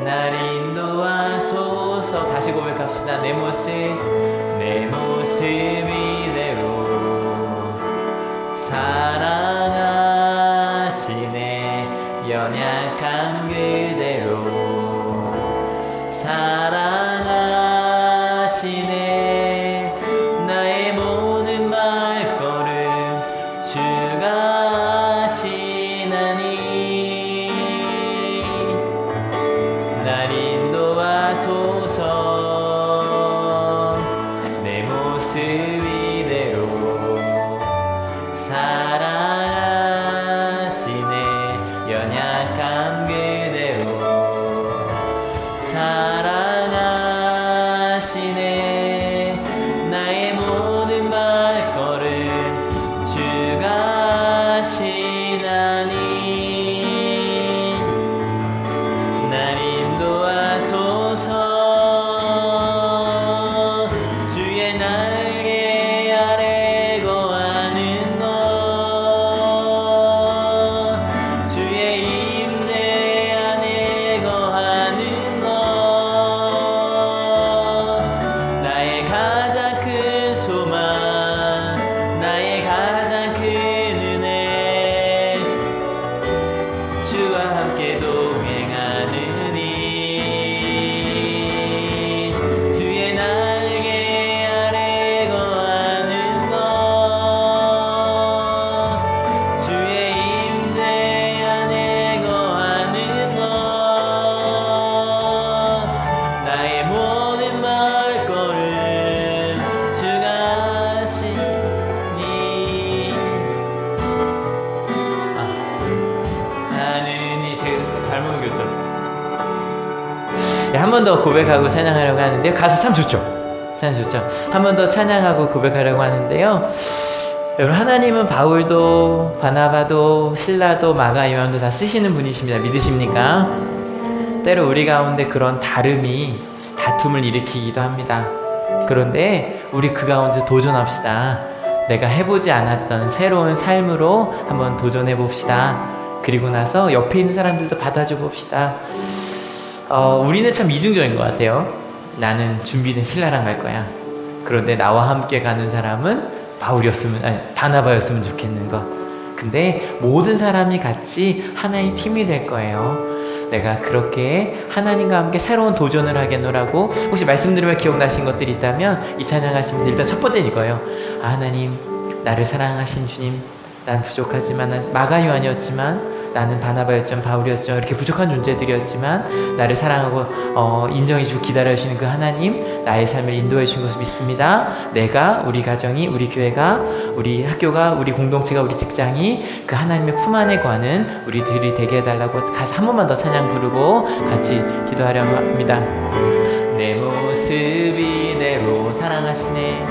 날 인도하소서. 다시 고백합시다. 내 모습 이대로 사랑하시네, 연약한 그대로 사랑하시네. 나의 모든 말걸음 주가 하시나니 날 인도하소서. 내 모습 이대로 사랑하시네, 연약한 그대로 사랑하시네. 나의 모든 발걸음 주가 하시나니 날 인도하소서. 주의 날개 아래 거하는 것, 주의 임재 안에 거하는 것, 나의 가장 큰 소망, 나의 가장 큰 은혜, 주와 함께 동행하느니. 주의 날개 아래 거하는 것, 주의 임재 안에 거하는 것, 나의 모든 발걸음 주가 하시니. 나는 이제 잘못 읽었죠? 한 번 더 고백하고 찬양하려고 하는데요. 가사 참 좋죠? 참 좋죠? 한 번 더 찬양하고 고백하려고 하는데요. 여러분, 하나님은 바울도 바나바도 실라도 마가 요한도 다 쓰시는 분이십니다. 믿으십니까? 때로 우리 가운데 그런 다툼을 일으키기도 합니다. 그런데 우리 그 가운데 도전합시다. 내가 해보지 않았던 새로운 삶으로 한번 도전해 봅시다. 그리고 나서 옆에 있는 사람들도 받아줘 봅시다. 우리는 참 이중적인 것 같아요. 나는 준비된 신라랑 갈 거야. 그런데 나와 함께 가는 사람은 바나바였으면 좋겠는 거. 근데 모든 사람이 같이 하나의 팀이 될 거예요. 내가 그렇게 하나님과 함께 새로운 도전을 하겠노라고. 혹시 말씀 들으면 기억나신 것들이 있다면 이 찬양하시면서 일단 첫 번째는 이거예요. 하나님, 나를 사랑하신 주님, 난 부족하지만, 마가 요한이었지만, 나는 바나바였지만 바울이었지만 이렇게 부족한 존재들이었지만 나를 사랑하고 인정해주고 기다려주시는 그 하나님, 나의 삶을 인도해주신 것을 믿습니다. 내가, 우리 가정이, 우리 교회가, 우리 학교가, 우리 공동체가, 우리 직장이 그 하나님의 품 안에 거하는 우리들이 되게 해달라고 가서 한 번만 더 찬양 부르고 같이 기도하려고 합니다. 내 모습 이대로 사랑하시네,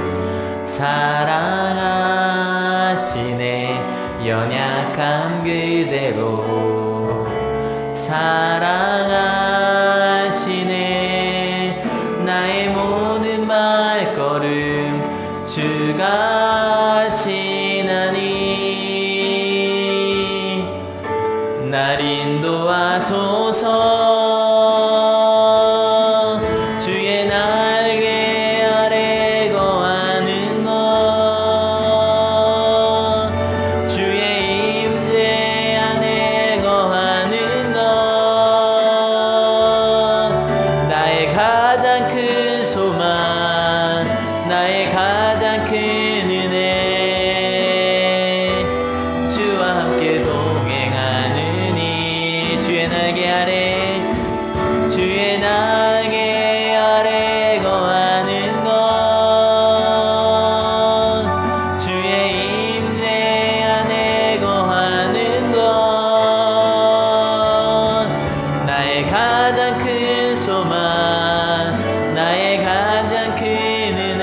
사랑하시네 연약한 그대로 사랑하시네 나의 모든 발걸음 주가 하시나니 날 인도하소서 주의 날개 아래 거하는 것 주의 임재 안에 거하는 것 나의 가장 큰 소망 나의 가장 큰 은혜 주와 함께 동행하느니 주의 날개 아래 주의 날개 아래 거하는 것 주의 임재 안에 거하는 것 나의 가장 큰 소망 나의 가장 큰 은혜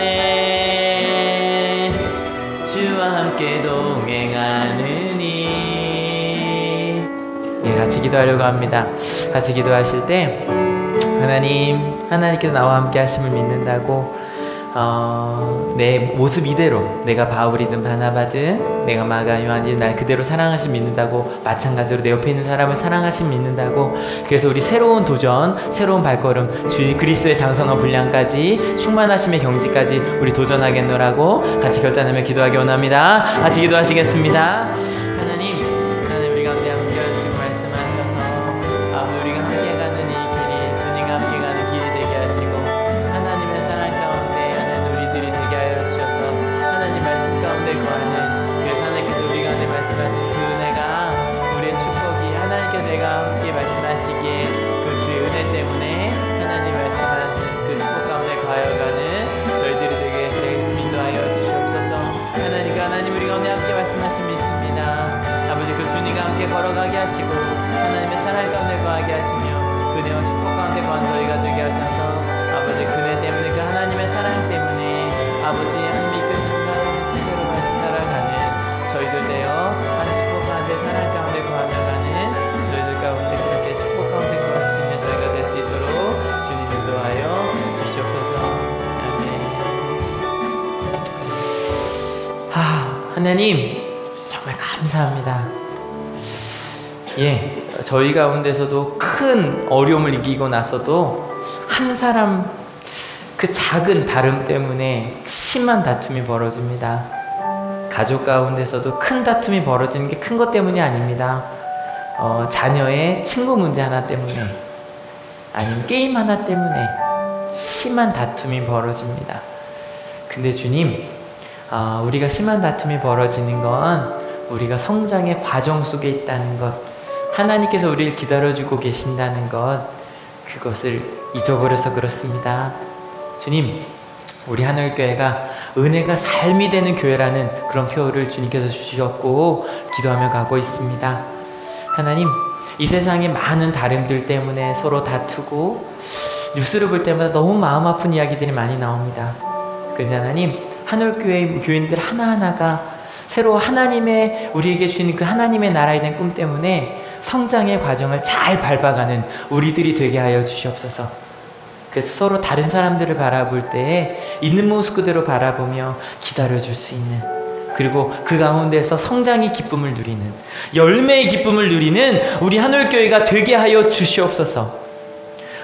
주와 함께 동행하느니 예, 같이 기도하려고 합니다. 같이 기도하실 때 하나님께서 나와 함께 하심을 믿는다고 내 모습 이대로 내가 바울이든 바나바든 내가 마가 요한이든 날 그대로 사랑하심 믿는다고 마찬가지로 내 옆에 있는 사람을 사랑하심 믿는다고 그래서 우리 새로운 도전 새로운 발걸음 주님 그리스도의 장성한 분량까지 충만하심의 경지까지 우리 도전하겠노라고 같이 결단하며 기도하기 원합니다. 같이 기도하시겠습니다. 하나님 우리 가운데 함께 하시고 말씀하셔서 우리가 함께 가는 이 길이 주님과 함께 가는 길이 되게 하시고 하나님의 사랑 가운데 하나님 우리들이 되게 하여 주셔서 하나님 말씀 가운데 거하는 그래서 하나님께서 우리 가운데 말씀하신 그 은혜가 우리의 축복이 하나님께서 내가 함께 말씀하시기에 그 주의 은혜 때문에 하나님 말씀하신 그 축복 가운데 거하여가는 저희들이 되게 주님 인도하여 주시옵소서. 하나님 우리 가운데 함께 말씀하신 믿습니다. 아버지 그 주님과 함께 걸어가게 하시고 하나님의 사랑 가운데 거하게 하시며 그네와 축복 가운데 거한 저희가 되게 하셔서 아버지 그네 때문에 그 하나님의 사랑 때문에 아버지 한 믿고 생각 그대로 말씀 따라가는 저희들 되어 한 축복 가운데 사랑 가운데 거하며 가는 저희들 가운데 그렇게 축복 가운데 거할 수 있는 저희가 될 수 있도록 주님 인도하여 주시옵소서. 아멘. 하나님 정말 감사합니다. 예, 저희 가운데서도 큰 어려움을 이기고 나서도 한 사람 그 작은 다름 때문에 심한 다툼이 벌어집니다. 가족 가운데서도 큰 다툼이 벌어지는 게 큰 것 때문이 아닙니다. 자녀의 친구 문제 하나 때문에 아니면 게임 하나 때문에 심한 다툼이 벌어집니다. 근데 주님 우리가 심한 다툼이 벌어지는 건 우리가 성장의 과정 속에 있다는 것 하나님께서 우리를 기다려주고 계신다는 것 그것을 잊어버려서 그렇습니다. 주님 우리 하늘교회가 은혜가 삶이 되는 교회라는 그런 표를 주님께서 주셨고 기도하며 가고 있습니다. 하나님 이 세상의 많은 다름들 때문에 서로 다투고 뉴스를 볼 때마다 너무 마음 아픈 이야기들이 많이 나옵니다. 그런데 하나님 하늘교회 교인들 하나하나가 새로 하나님의 우리에게 주신 그 하나님의 나라에 대한 꿈 때문에 성장의 과정을 잘 밟아가는 우리들이 되게 하여 주시옵소서. 그래서 서로 다른 사람들을 바라볼 때 있는 모습 그대로 바라보며 기다려줄 수 있는 그리고 그 가운데서 성장의 기쁨을 누리는 열매의 기쁨을 누리는 우리 하늘교회가 되게 하여 주시옵소서.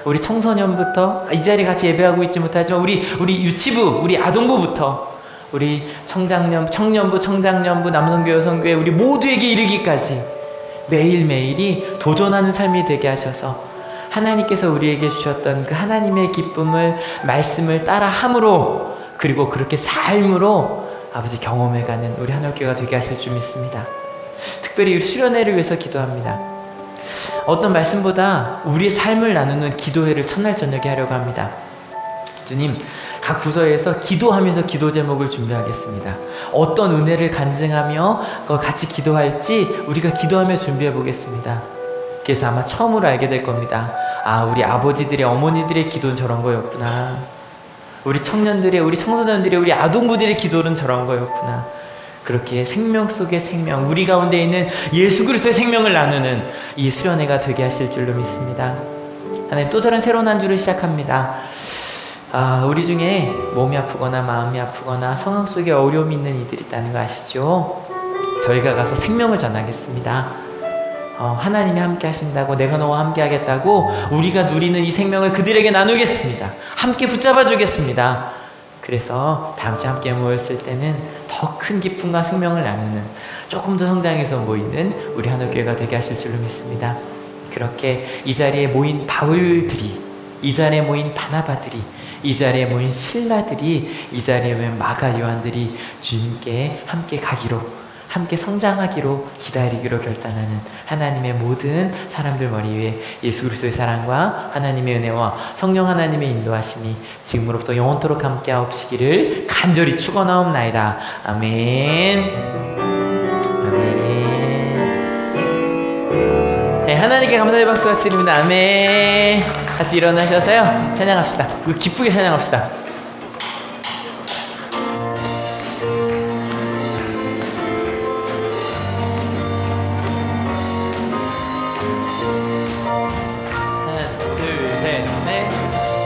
우리 청소년부터 이 자리에 같이 예배하고 있지 못하지만 우리 유치부, 우리 아동부부터 우리 청년부, 청장년부, 남성교회, 여성교회 우리 모두에게 이르기까지 매일매일이 도전하는 삶이 되게 하셔서 하나님께서 우리에게 주셨던 그 하나님의 기쁨을 말씀을 따라 함으로 그리고 그렇게 삶으로 아버지 경험해가는 우리 하늘교회가 되게 하실 줄 믿습니다. 특별히 수련회를 위해서 기도합니다. 어떤 말씀보다 우리의 삶을 나누는 기도회를 첫날 저녁에 하려고 합니다. 주님 각 부서에서 기도하면서 기도 제목을 준비하겠습니다. 어떤 은혜를 간증하며 같이 기도할지 우리가 기도하며 준비해 보겠습니다. 그래서 아마 처음으로 알게 될 겁니다. 아, 우리 아버지들의 어머니들의 기도는 저런 거였구나. 우리 청년들의, 우리 청소년들의, 우리 아동부들의 기도는 저런 거였구나. 그렇게 생명 속의 생명, 우리 가운데 있는 예수 그리스도의 생명을 나누는 이 수련회가 되게 하실 줄로 믿습니다. 하나님, 또 다른 새로운 한 주를 시작합니다. 우리 중에 몸이 아프거나 마음이 아프거나 성령 속에 어려움이 있는 이들이 있다는 거 아시죠? 저희가 가서 생명을 전하겠습니다. 하나님이 함께 하신다고, 내가 너와 함께 하겠다고 우리가 누리는 이 생명을 그들에게 나누겠습니다. 함께 붙잡아 주겠습니다. 그래서 다음 주에 함께 모였을 때는 더 큰 기쁨과 생명을 나누는, 조금 더 성장해서 모이는 우리 하늘교회가 되게 하실 줄로 믿습니다. 그렇게 이 자리에 모인 바울들이, 이 자리에 모인 바나바들이, 이 자리에 모인 신라들이, 이 자리에 모인 마가 요한들이 주님께 함께 가기로, 함께 성장하기로, 기다리기로 결단하는 하나님의 모든 사람들 머리 위에 예수 그리스도의 사랑과 하나님의 은혜와 성령 하나님의 인도하심이 지금으로부터 영원토록 함께 하옵시기를 간절히 축원하옵나이다. 아멘. 아멘. 네, 하나님께 감사의 박수가 드립니다. 아멘. 같이 일어나셔서요, 찬양합시다. 우리 기쁘게 찬양합시다.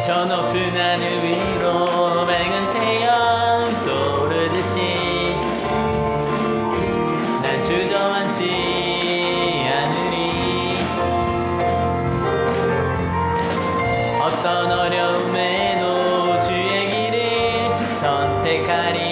저 높은 하늘 위로 밝은 태양 떠오르듯이 난 주저앉지 않으리. 어떤 어려움에도 주의 길을 선택하리.